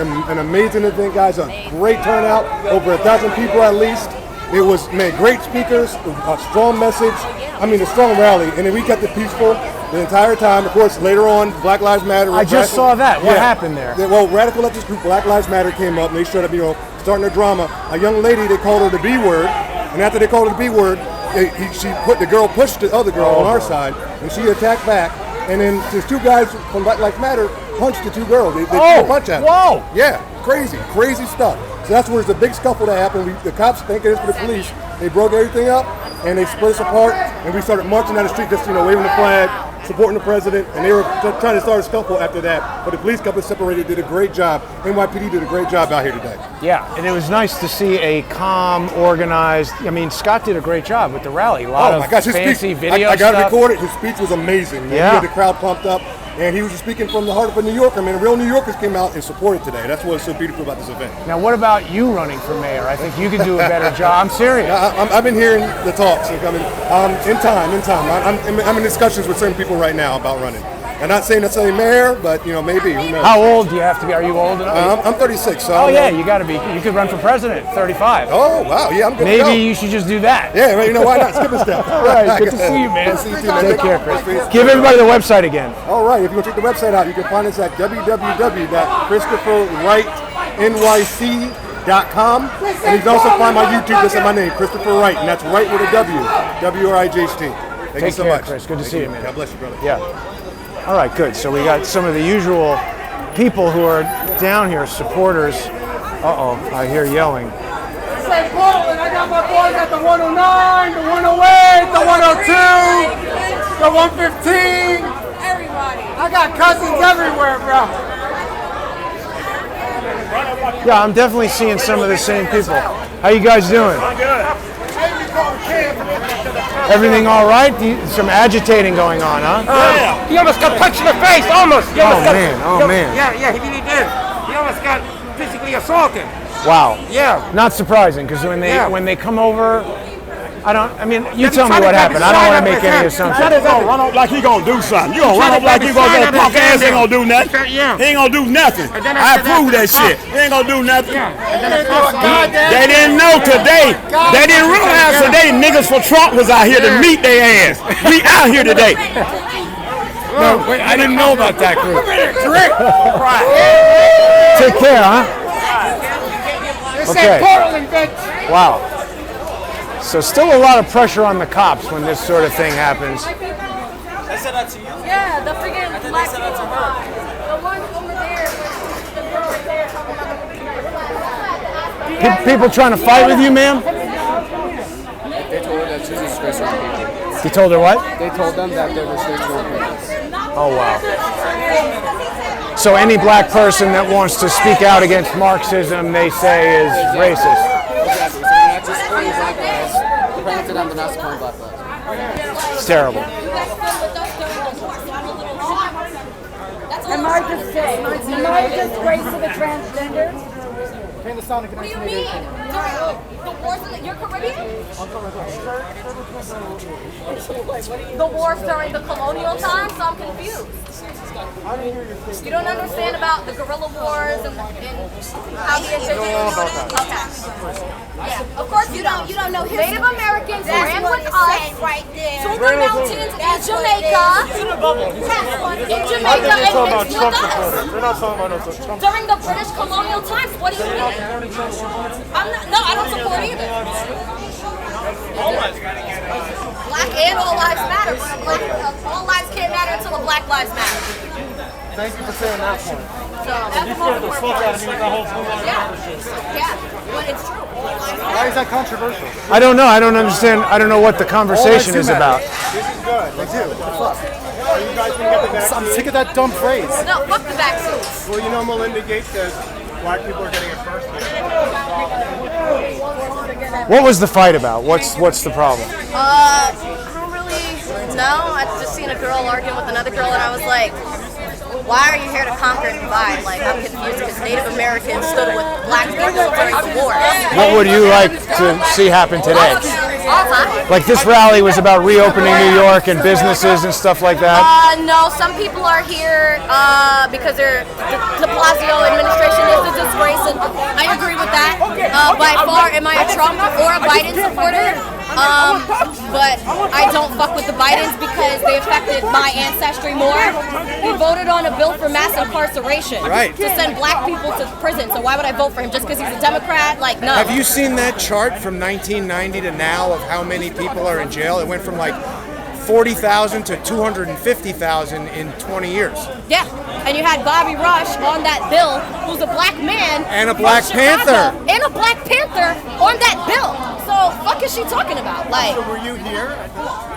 event, guys. A great turnout, over 1,000 people at least. It was, man, great speakers, a strong message. I mean, a strong rally, and then we kept it peaceful the entire time. Of course, later on, Black Lives Matter. I just saw that. What happened there? Well, radical leftist group Black Lives Matter came up, and they showed up, starting their drama. A young lady, they called her the B word, and after they called her the B word, the girl pushed the other girl on our side, and she attacked back. And then there's two guys from Black Lives Matter punched the two girls. They threw a punch at them. Whoa! Yeah, crazy stuff. So that's where it's a big scuffle that happened. The cops, thinking it's for the police, they broke everything up, and they split us apart, and we started marching down the street, just waving the flag, supporting the president, and they were trying to start a scuffle after that. But the police couple separated, did a great job. NYPD did a great job out here today. Yeah, and it was nice to see a calm, organized. I mean, Scott did a great job with the rally. A lot of fancy video I got stuff. it recorded. His speech was amazing. Man. Yeah. He had the crowd pumped up, and he was just speaking from the heart of a New Yorker. Man, real New Yorkers came out and supported today. That's what's so beautiful about this event. Now, what about you running for mayor? I think you could do a better job. I'm serious. I've been hearing the talks. In time. I'm in discussions with certain people right now about running. I'm not saying necessarily mayor, but maybe. Who knows? How old do you have to be? Are you old enough? I'm 36. So you got to be. You could run for president. 35. Oh wow, yeah, I'm good. Maybe you should just do that. Yeah, why not? Skip a step. All right, good to see you, man. Good to see you too, man. Take care, Chris. Give everybody the website again. All right, if you want to check the website out, you can find us at www.christopherwrightnyc.com, and you can also find my YouTube. Just at my name, Christopher Wright, and that's Wright with a W, W-R-I-G-H-T. Thank you so much. Chris. Good to see you, man. God bless you, brother. Yeah. All right, good. So we got some of the usual people who are down here, supporters. Uh-oh, I hear yelling. St. Portland, I got my boys at the 109, the 108, the 102, the 115. Everybody. I got cousins everywhere, bro. Yeah, I'm definitely seeing some of the same people. How you guys doing? Everything all right? Some agitating going on, huh? He almost got punched in the face, almost. Oh, man. Yeah, he really did. He almost got physically assaulted. Wow. Yeah. Not surprising, because when they come over, I mean, you tell me what happened. I don't want to make any assumptions. He's gonna run up like he gonna do something. You gonna run up like you gonna go punk ass ain't gonna do nothing. He ain't gonna do nothing. I approve that shit. He ain't gonna do nothing. They didn't know today. They didn't realize today niggas for Trump was out here to meet their ass. We out here today. No, wait, I didn't know about that group. Take care, huh? Okay. Wow. So still a lot of pressure on the cops when this sort of thing happens. I said that to you? Yeah, the freaking black said that to her. The one over there, the girl right there talking about People trying to fight with you, ma'am? They told her that she's a disgrace to our people. You told her what? They told them that they're a disgrace to our people. Oh, wow. So any black person that wants to speak out against Marxism, they say is racist. Exactly. So they're not just supporting black lives. They're praying to them, they're not supporting black lives. It's terrible. Am I disgrace to the transgender? What do you mean? The wars in you're Caribbean? The wars during the colonial times, so I'm confused. You don't understand about the guerrilla wars and how the indigenous. Okay. Yeah, of course you don't. You don't know history. Native Americans ran with us right there to the mountains in Jamaica. In Jamaica and mixed with us. They're not talking about no Trump. During the British colonial times, what do you mean? I don't support either. Black and all lives matter. All lives can't matter until the Black Lives Matter. Thank you for saying that point. So that's the most important. Yeah, but it's true. Why is that controversial? I don't know. I don't understand. I don't know what the conversation is about. This is good. They do. What the fuck? Are you guys gonna get the vaccine? I'm sick of that dumb phrase. No, fuck the vaccines. Well, you know Melinda Gates says black people are getting it first. What was the fight about? What's the problem? I don't really know. I just seen a girl arguing with another girl, and I was like, why are you here to conquer and divide? Like, I'm confused because Native Americans stood with black people during the war. What would you like to see happen today? Like this rally was about reopening New York and businesses and stuff like that? No, some people are here because the de Blasio administration is a disgrace, and I agree with that. By far, am I a Trump or a Biden supporter? But I don't fuck with the Bidens because they affected my ancestry more. He voted on a bill for mass incarceration to send black people to prison. So why would I vote for him just because he's a Democrat? Like, no. Have you seen that chart from 1990 to now of how many people are in jail? It went from like 40,000 to 250,000 in 20 years. Yeah, and you had Bobby Rush on that bill, who's a black man. And a Black Panther. And a Black Panther on that bill. So, fuck is she talking about? Like, So were you here?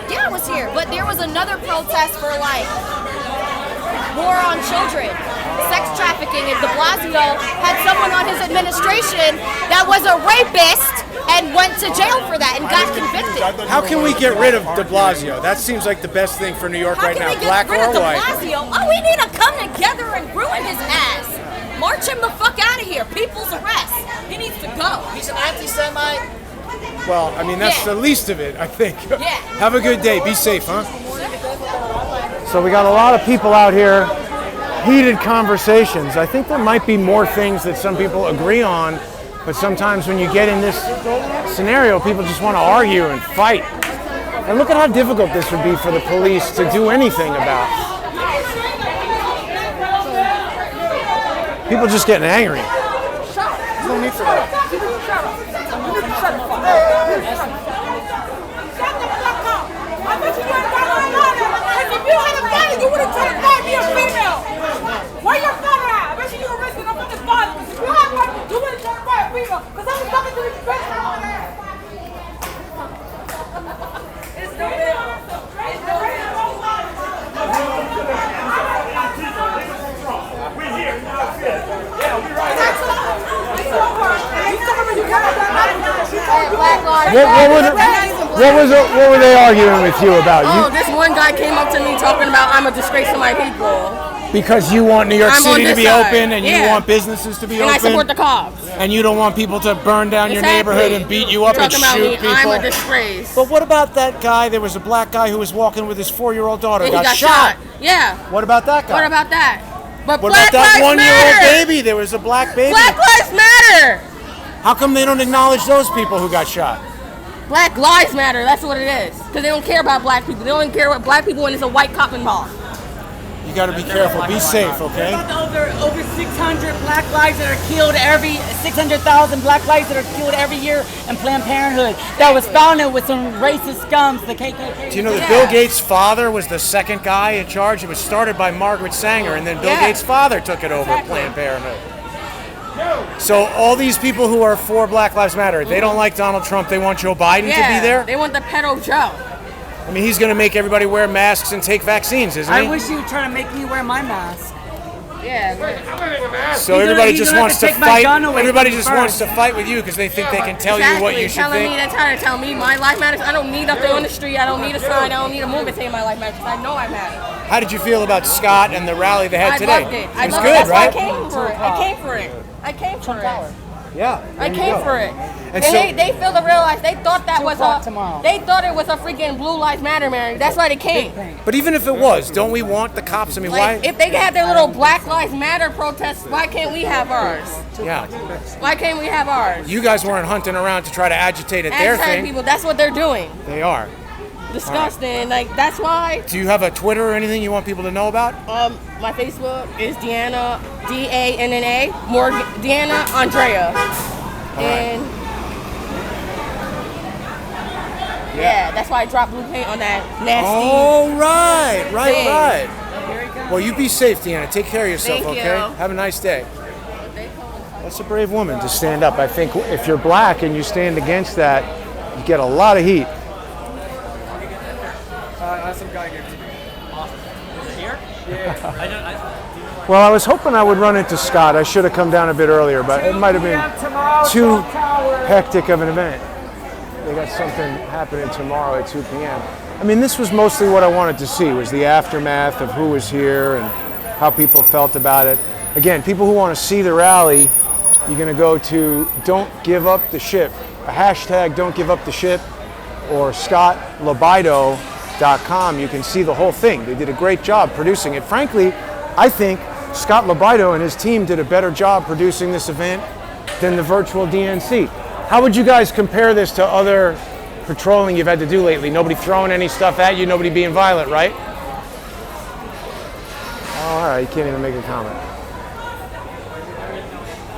yeah, I was here, but there was another protest for like war on children, sex trafficking, and de Blasio had someone on his administration that was a rapist and went to jail for that and got convicted. How can we get rid of de Blasio? That seems like the best thing for New York right now, black or white. Blasio? Oh, we need to come together and ruin his ass. March him the fuck out of here. People's arrest. He needs to go. He's an anti-Semite. Well, I mean, that's the least of it, I think. Yeah. Have a good day. Be safe, huh? So we got a lot of people out here, heated conversations. I think there might be more things that some people agree on, but sometimes when you get in this scenario, people just want to argue and fight. And look at how difficult this would be for the police to do anything about. People just getting angry. There's no need for that. If you had a father, you would have tried to find me a female. Where your father at? I bet you were risking a fucking father. Because if you had one, you would have tried to find a female. Because I was coming to this bitch and all that. It's the real. It's the real. We here. Yeah, we right. What were they arguing with you about? Oh, this one guy came up to me talking about I'm a disgrace to my people. Because you want New York I'm on City to this be side. open, and you Yeah. want businesses to be And open. I support the cops. And you don't want people to burn down your Exactly. neighborhood and beat you up and Talking about shoot me, people. I'm a disgrace. But what about that guy? There was a black guy who was walking with his 4-year-old daughter. And he got shot. Yeah. What about that guy? What about that? But What Black about that Lives 1-year-old Matter. baby? There was a black baby. Black Lives Matter. How come they don't acknowledge those people who got shot? Black Lives Matter. That's what it is. Because they don't care about black people. They don't care about black people when it's a white cop involved. You got to be careful. Be safe, okay? About the over 600 black lives that are killed 600,000 black lives that are killed every year in Planned Parenthood that was founded with some racist scums, the KKK. Do you know that Bill Gates' father was the second guy in charge? It was started by Margaret Sanger, and then Bill Gates' father took it over at Planned Parenthood. So all these people who are for Black Lives Matter, they don't like Donald Trump. They want Joe Biden to be there. They want the pedo Joe. I mean, he's going to make everybody wear masks and take vaccines, isn't he? I wish you would try to make me wear my mask. Yeah. So everybody just wants to take my fight. gun away Everybody from just me wants to first. fight with you because they think they can tell you what you should Telling me, think. they're trying to tell me my life matters. I don't need up there on the street. I don't need a sign. I don't need a movement saying my life matters. I know I matter. How did you feel about Scott and the rally they had I today? loved it. It I was loved good, it. That's right? why I came for it. I came for it. I came for it. Yeah. I came for it. And so- they failed to realize they thought that was tomorrow. they thought it was a freaking Blue Lives Matter, man. That's why they came. But even if it was, don't we want the cops? I mean, Like, why? if they had their little Black Lives Matter protests, why can't we have ours? Yeah. Why can't we have ours? You guys weren't hunting around to try to agitate at their Agitating thing. people, that's what they're doing. They are. Disgusting. Like, that's why Do you have a Twitter or anything you want people to know about? my Facebook is Deanna, D-A-N-N-A, Deanna Andrea. And yeah, that's why I dropped blue paint on that nasty. Oh, right. thing. Well, you be safe, Deanna. Take care of yourself, Thank okay? you. Have a nice day. That's a brave woman to stand up. I think if you're black and you stand against that, you get a lot of heat. Some guy gave it to me. Awesome. Is it here? Yeah. Well, I was hoping I would run into Scott. I should have come down a bit earlier, but it might have been too hectic of an event. They got something happening tomorrow at 2 p.m. I mean, this was mostly what I wanted to see, was the aftermath of who was here and how people felt about it. Again, people who want to see the rally, you're going to go to Don't Give Up the Ship, a hashtag Don't Give Up the Ship, or LoBaido.com. You can see the whole thing. They did a great job producing it. Frankly, I think Scott LoBaido and his team did a better job producing this event than the virtual DNC. How would you guys compare this to other patrolling you've had to do lately? Nobody throwing any stuff at you, nobody being violent, right? Oh, all right, you can't even make a comment.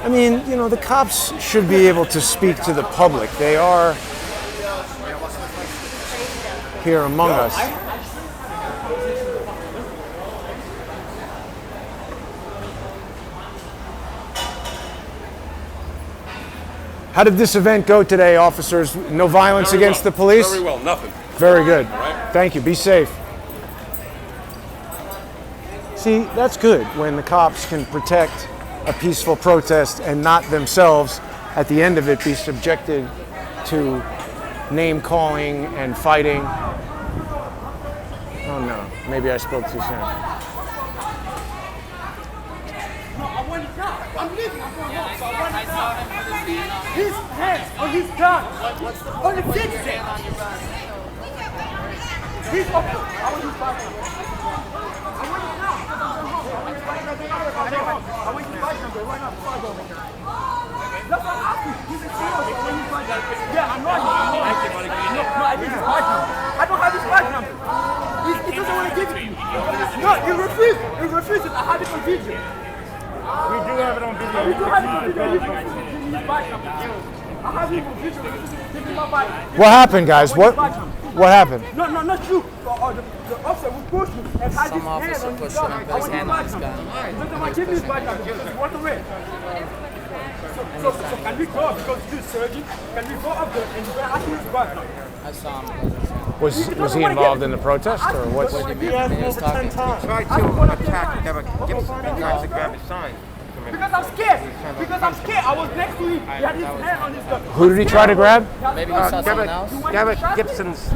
I mean, you know, the cops should be able to speak to the public. They are here among us. How did this event go today, officers? No violence against the police? Very well, nothing. Very good. Right. Thank you. Be safe. See, that's good when the cops can protect a peaceful protest and not themselves, at the end of it, be subjected to name calling and fighting. Oh no, maybe I spoke too soon. I'm leaving. I'm going home. So I saw him with his hands on his gun. On the citizen. He's up. I want his back. I want it now. Because I'm going home. I want his back. I want his back number right now before I go. That's what I'm asking. He's a serious. I want his back. Yeah, I'm not. No, I need his back number. I don't have his back number. He doesn't want to give it to me. No, he refused. He refused it. I had it on video. We do have it on video. We do have it on video. Give me his back number. I have it on video. Give me my back. What happened, guys? What happened? No, not you. The officer will push me and had his hand on his gun. I want his back number. He doesn't want to give me his back number because he wants to win. So can we go up because this surgeon? Can we go up there and ask him his back number? I saw him. Was he involved in the protest or what's? He asked me over 10 times. Tried to attack, grab a sign. Because I'm scared. Because I'm scared. I was next to him. He had his hand on his gun. Who did he try to grab? Maybe you saw someone else? Garrett Gibson's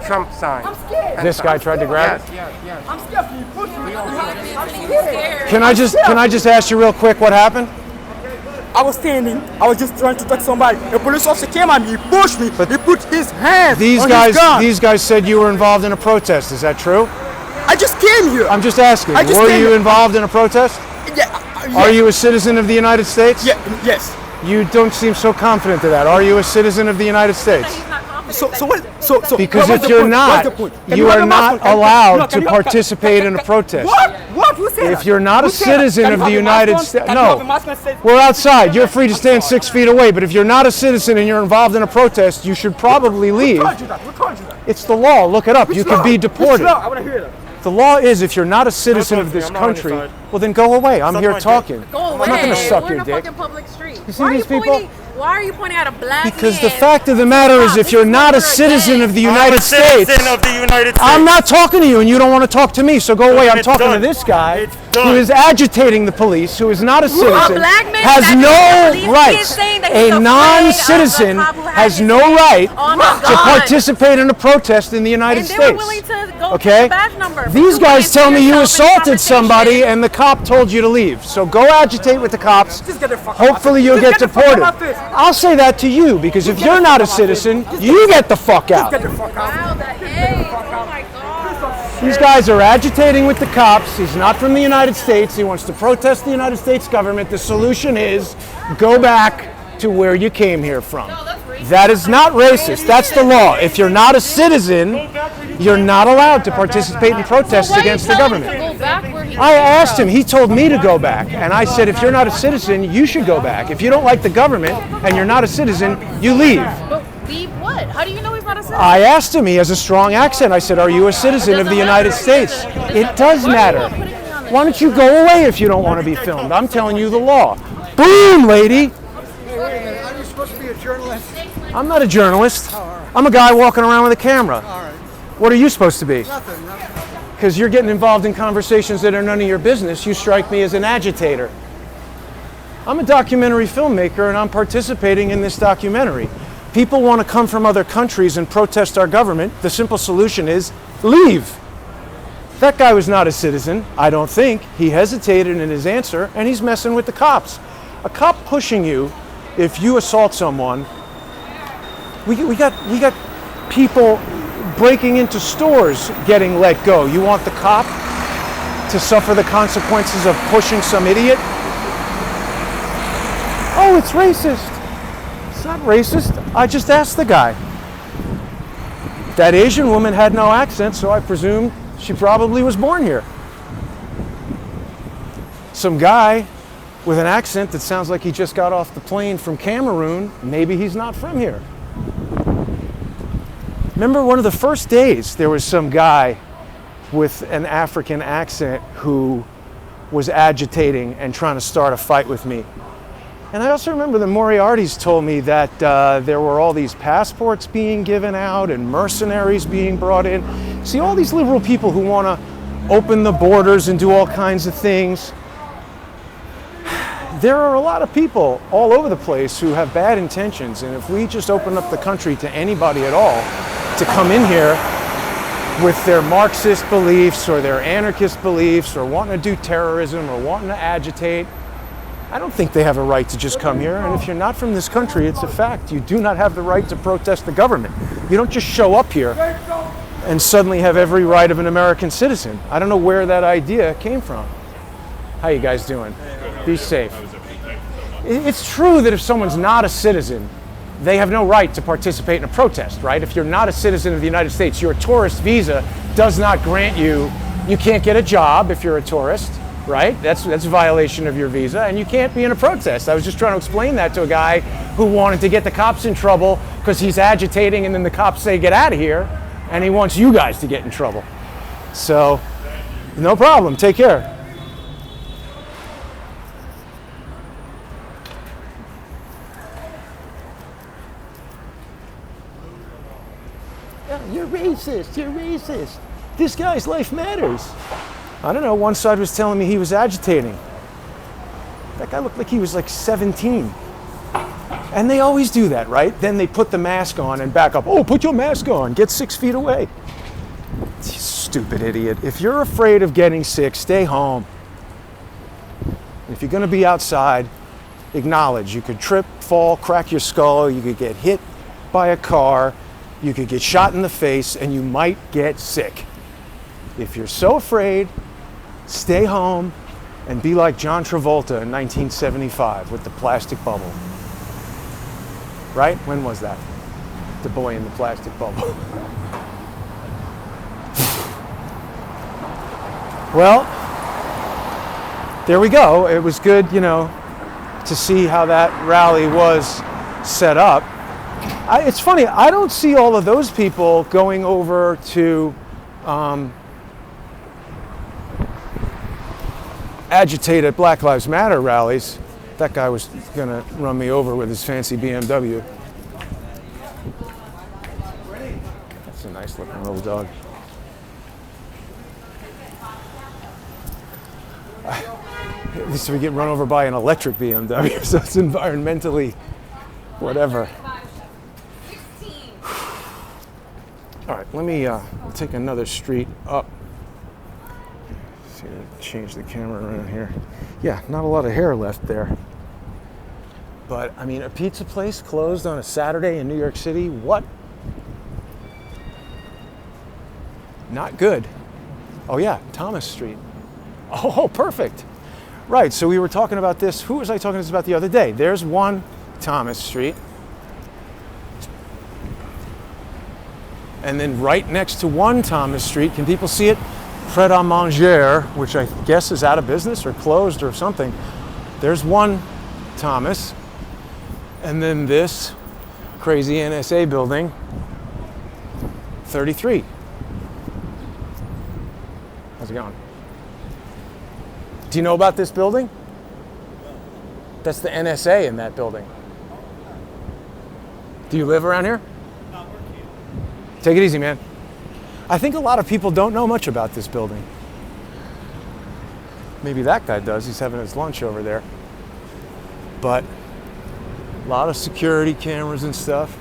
Trump sign. I'm scared. This guy tried to grab it? Yes. I'm scared. Can you push me? I'm scared. Can I just ask you real quick what happened? I was standing. I was just trying to touch somebody. A police officer came at me. He pushed me. But he put his hand on his gun. These guys said you were involved in a protest. Is that true? I just came here. I'm just asking. Were you involved in a protest? Yeah. Are you a citizen of the United States? Yeah. Yes. You don't seem so confident of that. Are you a citizen of the United States? Because if you're not, you are not allowed to participate in a protest. What? Who said if you're not a citizen of the United States, no, we're outside. You're free to stand 6 feet away. But if you're not a citizen and you're involved in a protest, you should probably leave. Who told you that? It's the law. Look it up. You could be deported. I want to hear that. The law is if you're not a citizen of this country, well then go away. I'm here talking. Go away. I'm not going to suck We're your in a dick. fucking public street. You see these people? Why are you pointing at a black Because man? the fact of the matter is if you're not a citizen of the United States, I'm not talking to you and you don't want to talk to me, so go away. I'm talking to this guy who is agitating the police, who is not a citizen, has no rights. A non-citizen has no right to participate in a protest in the United States. Okay? These guys tell me you assaulted somebody and the cop told you to leave. So go agitate with the cops. Hopefully you'll get deported. I'll say that to you because if you're not a citizen, you get the fuck out. These guys are agitating with the cops. He's not from the United States. He wants to protest the United States government. The solution is go back to where you came here from. That is not racist. That's the law. If you're not a citizen, you're not allowed to participate in protests against the government. I asked him. He told me to go back. And I said, if you're not a citizen, you should go back. If you don't like the government and you're not a citizen, you leave. But leave what? How do you know he's not a citizen? I asked him. He has a strong accent. I said, are you a citizen of the United States? It does matter. Why don't you go away if you don't want to be filmed? I'm telling you the law. Boom, lady. Are you supposed to be a journalist? I'm not a journalist. I'm a guy walking around with a camera. What are you supposed to be? Nothing. Because you're getting involved in conversations that are none of your business. You strike me as an agitator. I'm a documentary filmmaker and I'm participating in this documentary. People want to come from other countries and protest our government. The simple solution is leave. That guy was not a citizen, I don't think. He hesitated in his answer and he's messing with the cops. A cop pushing you if you assault someone. We got people breaking into stores getting let go. You want the cop to suffer the consequences of pushing some idiot? Oh, it's racist. It's not racist. I just asked the guy. That Asian woman had no accent, so I presume she probably was born here. Some guy with an accent that sounds like he just got off the plane from Cameroon, maybe he's not from here. Remember one of the first days, there was some guy with an African accent who was agitating and trying to start a fight with me. And I also remember the Moriartys told me that there were all these passports being given out and mercenaries being brought in. See, all these liberal people who want to open the borders and do all kinds of things. There are a lot of people all over the place who have bad intentions, and if we just open up the country to anybody at all to come in here with their Marxist beliefs or their anarchist beliefs or wanting to do terrorism or wanting to agitate, I don't think they have a right to just come here. And if you're not from this country, it's a fact. You do not have the right to protest the government. You don't just show up here and suddenly have every right of an American citizen. I don't know where that idea came from. How you guys doing? Be safe. It's true that if someone's not a citizen, they have no right to participate in a protest, right? If you're not a citizen of the United States, your tourist visa does not grant you can't get a job if you're a tourist, right? That's a violation of your visa, and you can't be in a protest. I was just trying to explain that to a guy who wanted to get the cops in trouble because he's agitating and then the cops say, get out of here, and he wants you guys to get in trouble. So, no problem, take care. You're racist, you're racist. This guy's life matters. I don't know, one side was telling me he was agitating. That guy looked like he was like 17. And they always do that, right? Then they put the mask on and back up. Oh, put your mask on. Get 6 feet away. You stupid idiot. If you're afraid of getting sick, stay home. If you're going to be outside, acknowledge you could trip, fall, crack your skull, you could get hit by a car, you could get shot in the face, and you might get sick. If you're so afraid, stay home and be like John Travolta in 1975 with the plastic bubble. Right? When was that? The boy in the plastic bubble. Well, there we go. It was good, you know, to see how that rally was set up. It's funny, I don't see all of those people going over to agitate at Black Lives Matter rallies. That guy was gonna run me over with his fancy BMW. That's a nice looking little dog. At least we get run over by an electric BMW, so it's environmentally whatever. All right, let me take another street up. See, change the camera around here. Yeah, not a lot of hair left there. But, I mean, a pizza place closed on a Saturday in New York City? What? Not good. Oh yeah, Thomas Street. Oh, perfect. Right, so we were talking about this. Who was I talking to this about the other day? There's 1 Thomas Street. And then right next to 1 Thomas Street, can people see it? Pret a Manger, which I guess is out of business or closed or something. There's 1 Thomas. And then this crazy NSA building, 33. How's it going? Do you know about this building? That's the NSA in that building. Do you live around here? No, we're here. Take it easy, man. I think a lot of people don't know much about this building. Maybe that guy does. He's having his lunch over there. But a lot of security cameras and stuff.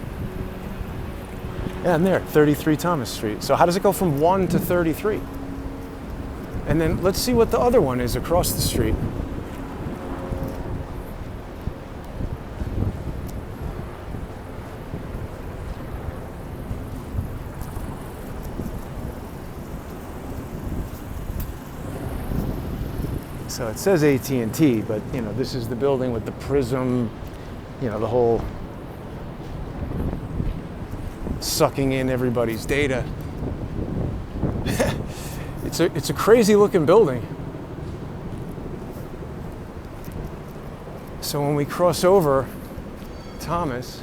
Yeah, and there, 33 Thomas Street. So how does it go from 1 to 33? And then let's see what the other one is across the street. So it says AT&T, but you know, this is the building with the prism, you know, the whole sucking in everybody's data. It's a crazy looking building. So when we cross over Thomas,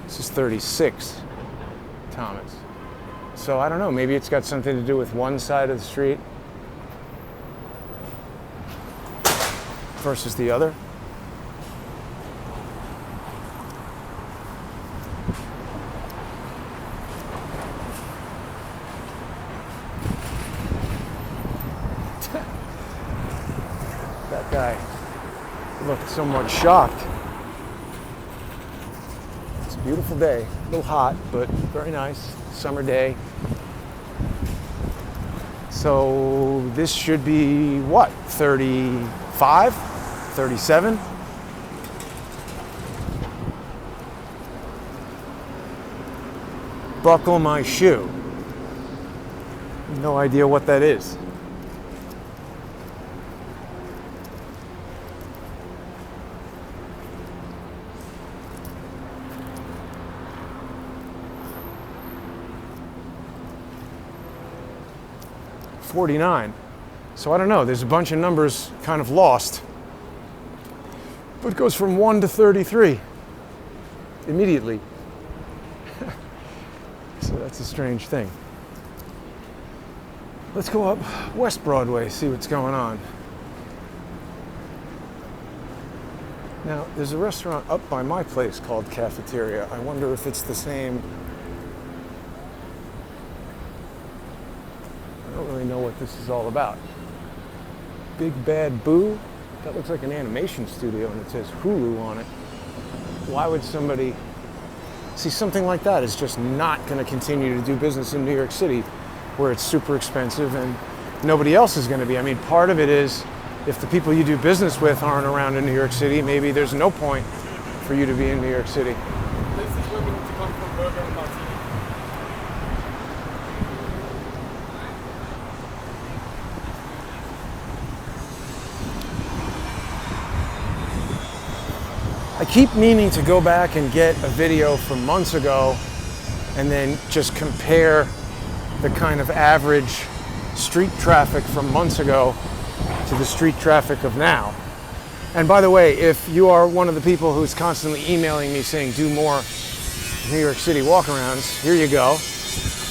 this is 36 Thomas. So I don't know, maybe it's got something to do with one side of the street versus the other. That guy looked somewhat shocked. It's a beautiful day, a little hot, but very nice. Summer day. So this should be what, 35, 37? Buckle my shoe. No idea what that is. $49. So I don't know, there's a bunch of numbers kind of lost. But it goes from 1 to 33 immediately. So that's a strange thing. Let's go up West Broadway, see what's going on. Now, there's a restaurant up by my place called Cafeteria. I wonder if it's the same. I don't really know what this is all about. Big Bad Boo. That looks like an animation studio and it says Hulu on it. Why would somebody see something like that is just not going to continue to do business in New York City where it's super expensive and nobody else is going to be. I mean, part of it is if the people you do business with aren't around in New York City, maybe there's no point for you to be in New York City. This is where we need to come from Burger and Martini. I keep meaning to go back and get a video from months ago and then just compare the kind of average street traffic from months ago to the street traffic of now. And by the way, if you are one of the people who's constantly emailing me saying do more New York City walkarounds, here you go.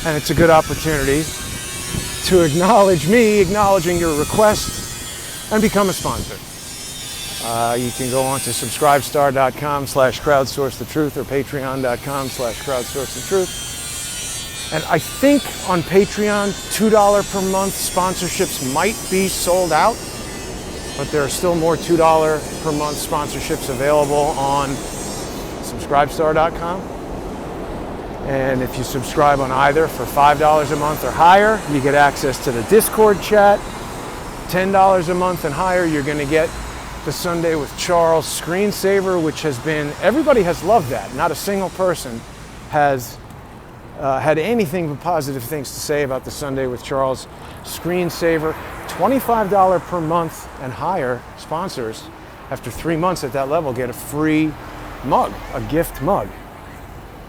And it's a good opportunity to acknowledge me, acknowledging your request, and become a sponsor. You can go on to subscribestar.com/crowdsourcethetruth or patreon.com/crowdsourcethetruth. And I think on Patreon, $2 per month sponsorships might be sold out, but there are still more $2 per month sponsorships available on subscribestar.com. And if you subscribe on either for $5 a month or higher, you get access to the Discord chat. $10 a month and higher, you're going to get the Sunday with Charles screensaver, which has been, everybody has loved that. Not a single person has had anything but positive things to say about the Sunday with Charles screensaver. $25 per month and higher sponsors, after 3 months at that level, get a free mug, a gift mug.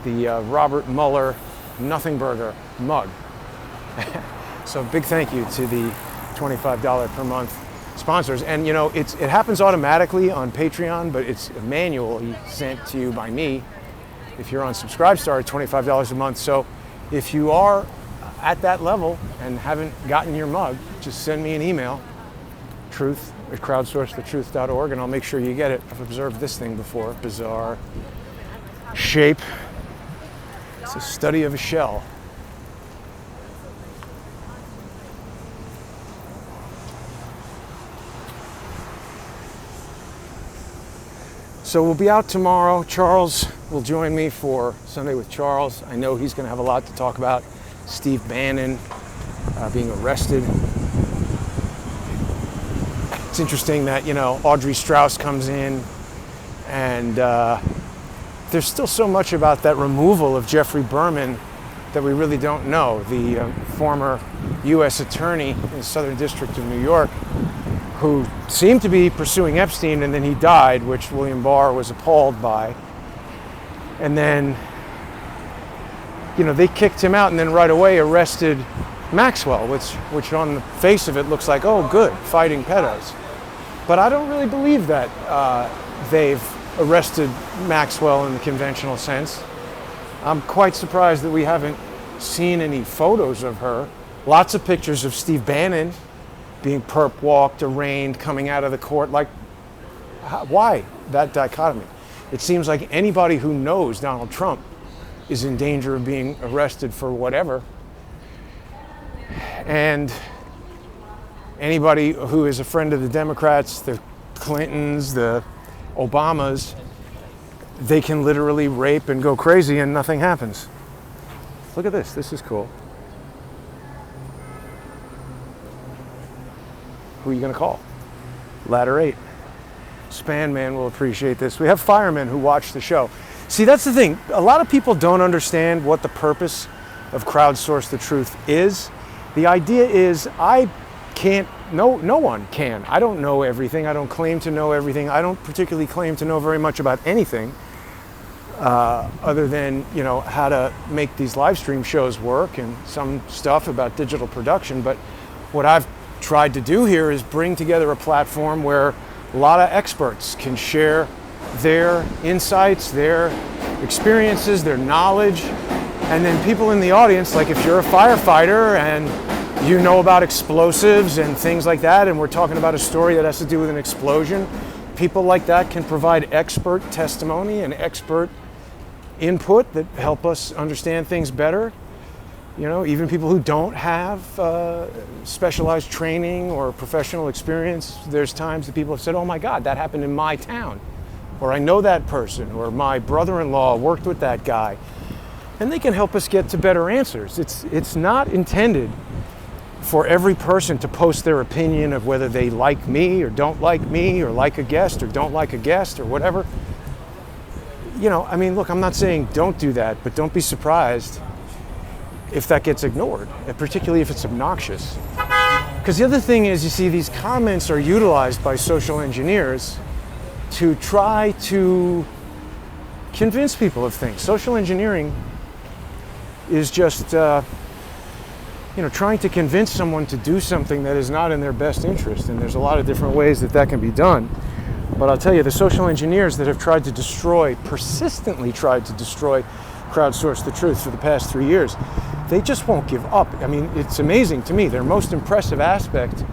The Robert Mueller Nothing Burger mug. So big thank you to the $25 per month sponsors. And you know, it happens automatically on Patreon, but it's a manual sent to you by me. If you're on Subscribestar, $25 a month. So if you are at that level and haven't gotten your mug, just send me an email, truth@crowdsourcethetruth.org, and I'll make sure you get it. I've observed this thing before, bizarre shape. It's a study of a shell. So we'll be out tomorrow. Charles will join me for Sunday with Charles. I know he's going to have a lot to talk about. Steve Bannon being arrested. It's interesting that, you know, Audrey Strauss comes in and there's still so much about that removal of Jeffrey Berman that we really don't know. The former U.S. attorney in the Southern District of New York, who seemed to be pursuing Epstein, and then he died, which William Barr was appalled by. And then, you know, they kicked him out and then right away arrested Maxwell, which on the face of it looks like, oh, good, fighting pedos. But I don't really believe that they've arrested Maxwell in the conventional sense. I'm quite surprised that we haven't seen any photos of her. Lots of pictures of Steve Bannon being perp walked, arraigned, coming out of the court. Like, why that dichotomy? It seems like anybody who knows Donald Trump is in danger of being arrested for whatever. And anybody who is a friend of the Democrats, the Clintons, the Obamas, they can literally rape and go crazy and nothing happens. Look at this. This is cool. Who are you going to call? Ladder 8. Span Man will appreciate this. We have firemen who watch the show. See, that's the thing. A lot of people don't understand what the purpose of Crowdsource the Truth is. The idea is I can't, no one can. I don't know everything. I don't claim to know everything. I don't particularly claim to know very much about anything other than, you know, how to make these live stream shows work and some stuff about digital production. But what I've tried to do here is bring together a platform where a lot of experts can share their insights, their experiences, their knowledge, and then people in the audience, like if you're a firefighter and you know about explosives and things like that, and we're talking about a story that has to do with an explosion, people like that can provide expert testimony and expert input that help us understand things better. You know, even people who don't have specialized training or professional experience, there's times that people have said, oh my God, that happened in my town. Or I know that person, or my brother-in-law worked with that guy. And they can help us get to better answers. It's not intended for every person to post their opinion of whether they like me or don't like me, or like a guest or don't like a guest or whatever. You know, I mean, look, I'm not saying don't do that, but don't be surprised if that gets ignored, and particularly if it's obnoxious. Because the other thing is, you see, these comments are utilized by social engineers to try to convince people of things. Social engineering is just, you know, trying to convince someone to do something that is not in their best interest. And there's a lot of different ways that that can be done. But I'll tell you, the social engineers that have tried to destroy, persistently tried to destroy Crowdsource the Truth for the past 3 years, they just won't give up. I mean, it's amazing to me. Their most impressive aspect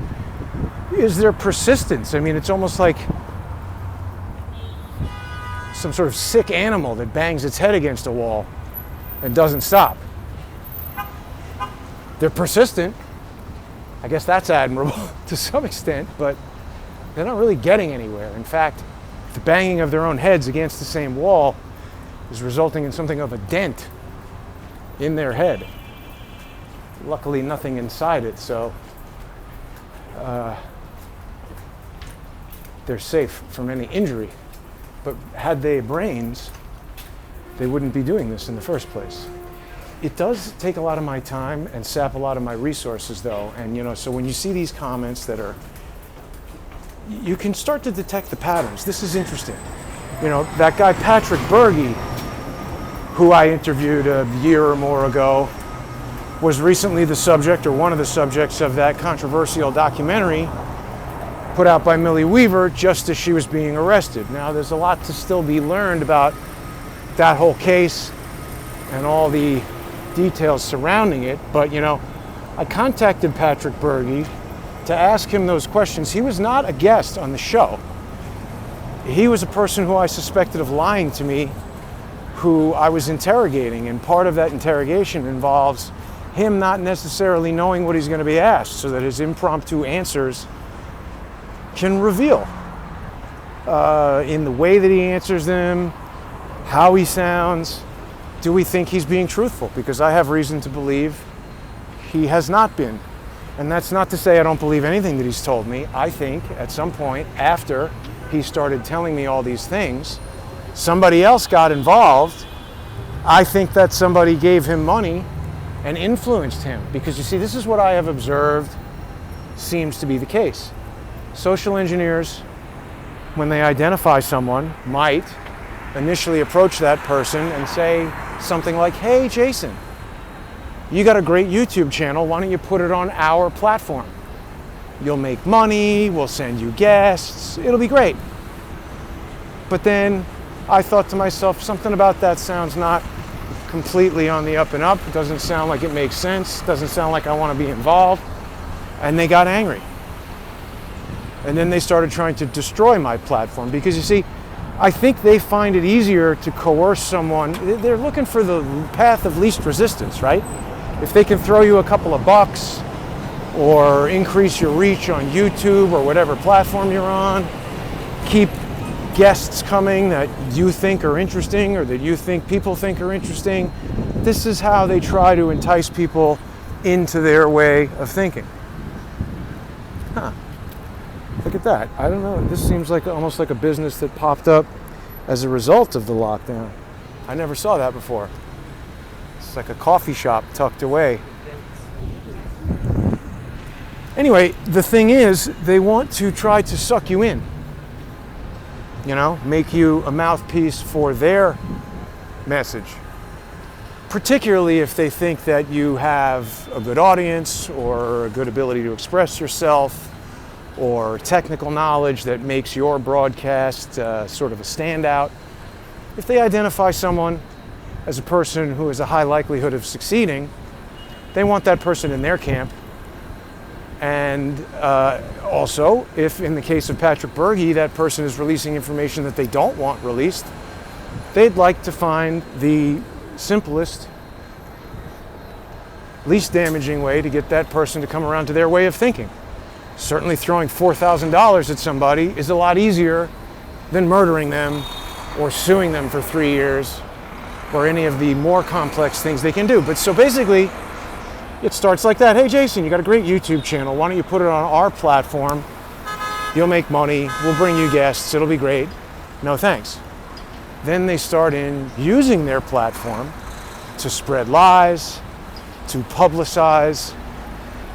is their persistence. I mean, it's almost like some sort of sick animal that bangs its head against a wall and doesn't stop. They're persistent. I guess that's admirable to some extent, but they're not really getting anywhere. In fact, the banging of their own heads against the same wall is resulting in something of a dent in their head. Luckily, nothing inside it, so they're safe from any injury. But had they brains, they wouldn't be doing this in the first place. It does take a lot of my time and sap a lot of my resources, though. And, you know, so when you see these comments that are, you can start to detect the patterns. This is interesting. You know, that guy Patrick Berge, who I interviewed a year or more ago, was recently the subject, or one of the subjects, of that controversial documentary put out by Millie Weaver just as she was being arrested. Now, there's a lot to still be learned about that whole case and all the details surrounding it, but, you know, I contacted Patrick Berge to ask him those questions. He was not a guest on the show. He was a person who I suspected of lying to me, who I was interrogating, and part of that interrogation involves him not necessarily knowing what he's going to be asked, so that his impromptu answers can reveal in the way that he answers them, how he sounds. Do we think he's being truthful? Because I have reason to believe he has not been. And that's not to say I don't believe anything that he's told me. I think at some point after he started telling me all these things, somebody else got involved. I think that somebody gave him money and influenced him. Because you see, this is what I have observed seems to be the case. Social engineers, when they identify someone, might initially approach that person and say something like, hey, Jason, you got a great YouTube channel. Why don't you put it on our platform? You'll make money. We'll send you guests. It'll be great. But then I thought to myself, something about that sounds not completely on the up and up. It doesn't sound like it makes sense. It doesn't sound like I want to be involved. And they got angry. And then they started trying to destroy my platform because, you see, I think they find it easier to coerce someone. They're looking for the path of least resistance, right? If they can throw you a couple of bucks or increase your reach on YouTube or whatever platform you're on, keep guests coming that you think are interesting or that you think people think are interesting, this is how they try to entice people into their way of thinking. Huh. Look at that. I don't know. This seems like almost like a business that popped up as a result of the lockdown. I never saw that before. It's like a coffee shop tucked away. Anyway, the thing is, they want to try to suck you in. You know, make you a mouthpiece for their message. Particularly if they think that you have a good audience or a good ability to express yourself, or technical knowledge that makes your broadcast sort of a standout. If they identify someone as a person who has a high likelihood of succeeding, they want that person in their camp. And also, if in the case of Patrick Berge, that person is releasing information that they don't want released, they'd like to find the simplest least damaging way to get that person to come around to their way of thinking. Certainly throwing $4,000 at somebody is a lot easier than murdering them or suing them for 3 years or any of the more complex things they can do. But so basically, it starts like that. Hey, Jason, you got a great YouTube channel. Why don't you put it on our platform? You'll make money. We'll bring you guests. It'll be great. No, thanks. Then they start using their platform to spread lies, to publicize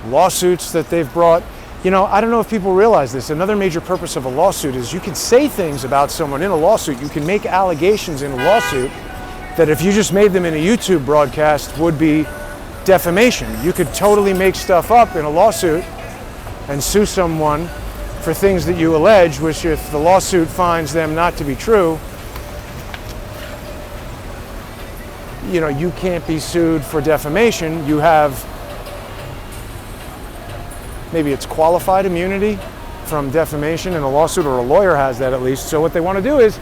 lawsuits that they've brought. You know, I don't know if people realize this. Another major purpose of a lawsuit is you can say things about someone in a lawsuit. You can make allegations in a lawsuit that if you just made them in a YouTube broadcast would be defamation. You could totally make stuff up in a lawsuit and sue someone for things that you allege, which if the lawsuit finds them not to be true, you know, you can't be sued for defamation. You have, maybe it's qualified immunity from defamation in a lawsuit, or a lawyer has that at least. So what they want to do is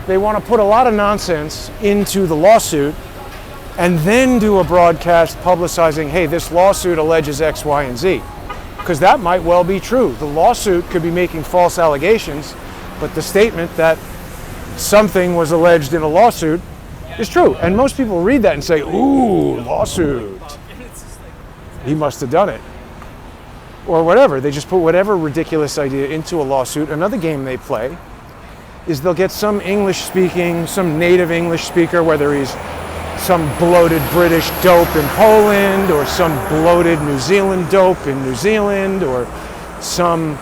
they want to put a lot of nonsense into the lawsuit and then do a broadcast publicizing, hey, this lawsuit alleges X, Y, and Z. Because that might well be true. The lawsuit could be making false allegations, but the statement that something was alleged in a lawsuit is true. And most people read that and say, ooh, lawsuit. He must have done it. Or whatever. They just put whatever ridiculous idea into a lawsuit. Another game they play is they'll get some English speaking, some native English speaker, whether he's some bloated British dope in Poland or some bloated New Zealand dope in New Zealand or some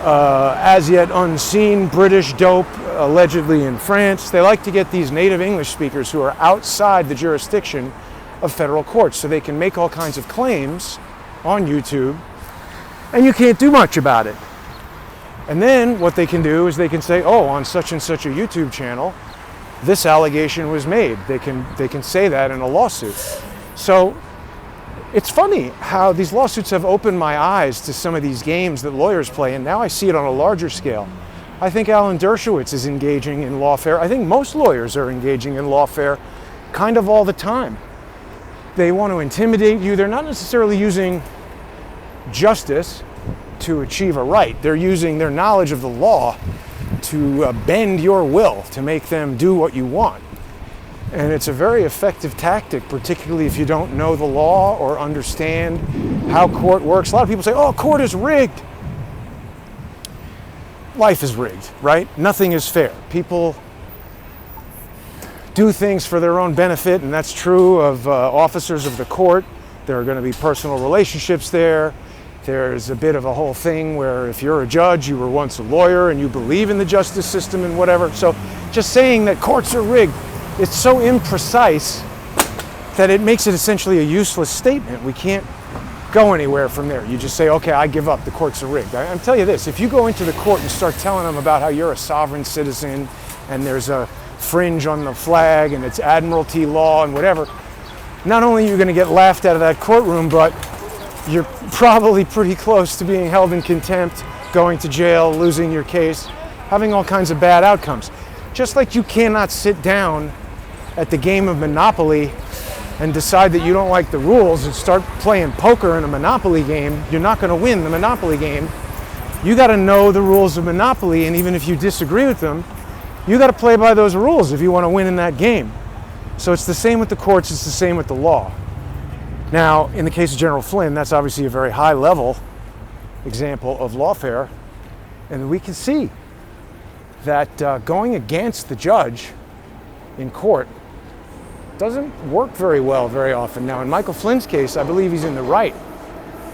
as yet unseen British dope allegedly in France. They like to get these native English speakers who are outside the jurisdiction of federal courts so they can make all kinds of claims on YouTube and you can't do much about it. And then what they can do is they can say, oh, on such and such a YouTube channel, this allegation was made. They can say that in a lawsuit. So it's funny how these lawsuits have opened my eyes to some of these games that lawyers play, and now I see it on a larger scale. I think Alan Dershowitz is engaging in lawfare. I think most lawyers are engaging in lawfare kind of all the time. They want to intimidate you. They're not necessarily using justice to achieve a right. They're using their knowledge of the law to bend your will, to make them do what you want. And it's a very effective tactic, particularly if you don't know the law or understand how court works. A lot of people say, oh, court is rigged. Life is rigged, right? Nothing is fair. People do things for their own benefit, and that's true of officers of the court. There are going to be personal relationships there. There's a bit of a whole thing where if you're a judge, you were once a lawyer and you believe in the justice system and whatever. So just saying that courts are rigged, it's so imprecise that it makes it essentially a useless statement. We can't go anywhere from there. You just say, okay, I give up, the courts are rigged. I'm telling you this, if you go into the court and start telling them about how you're a sovereign citizen and there's a fringe on the flag and it's admiralty law and whatever, not only are you going to get laughed out of that courtroom, but you're probably pretty close to being held in contempt, going to jail, losing your case, having all kinds of bad outcomes. Just like you cannot sit down at the game of Monopoly and decide that you don't like the rules and start playing poker in a Monopoly game, you're not going to win the Monopoly game. You got to know the rules of Monopoly, and even if you disagree with them, you got to play by those rules if you want to win in that game. So it's the same with the courts, it's the same with the law. Now, in the case of General Flynn, that's obviously a very high-level example of lawfare, and we can see that going against the judge in court doesn't work very well very often. Now, in Michael Flynn's case, I believe he's in the right,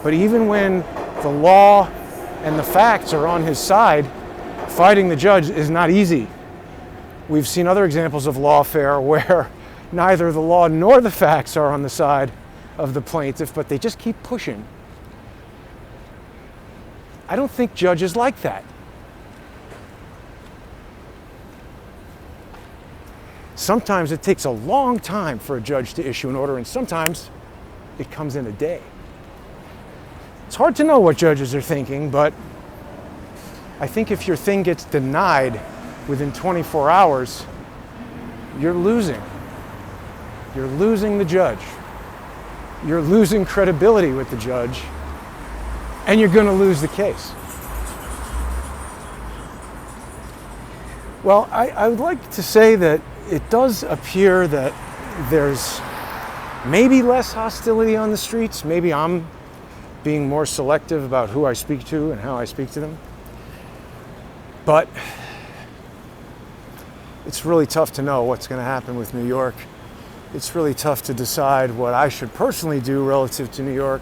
but even when the law and the facts are on his side, fighting the judge is not easy. We've seen other examples of lawfare where neither the law nor the facts are on the side of the plaintiff, but they just keep pushing. I don't think judges like that. Sometimes it takes a long time for a judge to issue an order, and sometimes it comes in a day. It's hard to know what judges are thinking, but I think if your thing gets denied within 24 hours, you're losing. You're losing the judge. you're losing credibility with the judge, and you're going to lose the case. Well, I would like to say that it does appear that there's maybe less hostility on the streets. Maybe I'm being more selective about who I speak to and how I speak to them. But it's really tough to know what's going to happen with New York. It's really tough to decide what I should personally do relative to New York.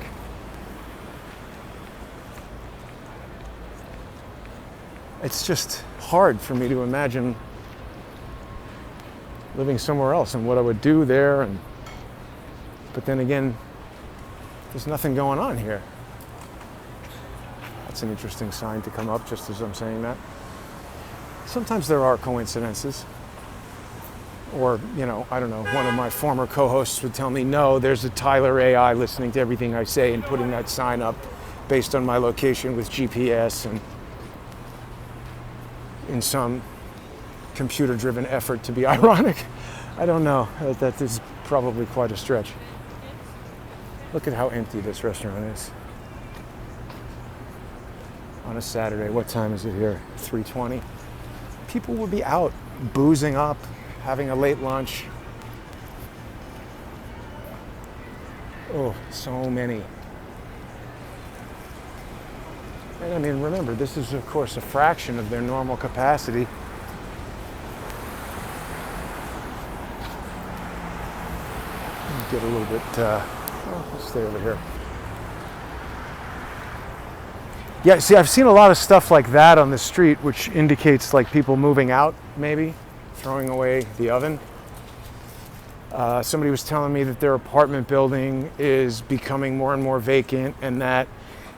It's just hard for me to imagine living somewhere else and what I would do there. But then again, there's nothing going on here. That's an interesting sign to come up just as I'm saying that. Sometimes there are coincidences. Or, you know, I don't know, one of my former co-hosts would tell me, no, there's a Tyler AI listening to everything I say and putting that sign up based on my location with GPS and in some computer-driven effort to be ironic. I don't know. That is probably quite a stretch. Look at how empty this restaurant is. On a Saturday, what time is it here? 3:20. People would be out, boozing up, having a late lunch. Oh, so many. And I mean, remember, this is, of course, a fraction of their normal capacity. Get a little bit, let's stay over here. Yeah, see, I've seen a lot of stuff like that on the street, which indicates like people moving out, maybe, throwing away the oven. Somebody was telling me that their apartment building is becoming more and more vacant, and that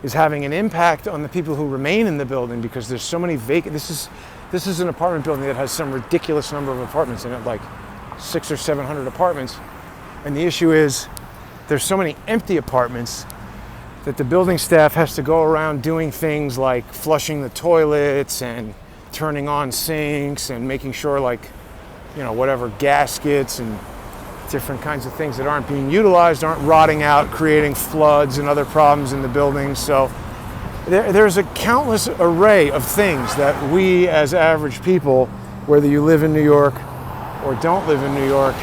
is having an impact on the people who remain in the building because there's so many vacant. This is an apartment building that has some ridiculous number of apartments in it, like 600 or 700 apartments. And the issue is there's so many empty apartments that the building staff has to go around doing things like flushing the toilets and turning on sinks and making sure, like, you know, whatever gaskets and different kinds of things that aren't being utilized aren't rotting out, creating floods and other problems in the building. So there's a countless array of things that we as average people, whether you live in New York or don't live in New York,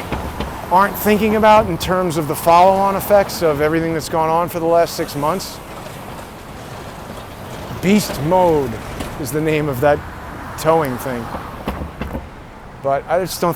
aren't thinking about in terms of the follow-on effects of everything that's gone on for the last 6 months. Beast mode is the name of that towing thing. But I just don't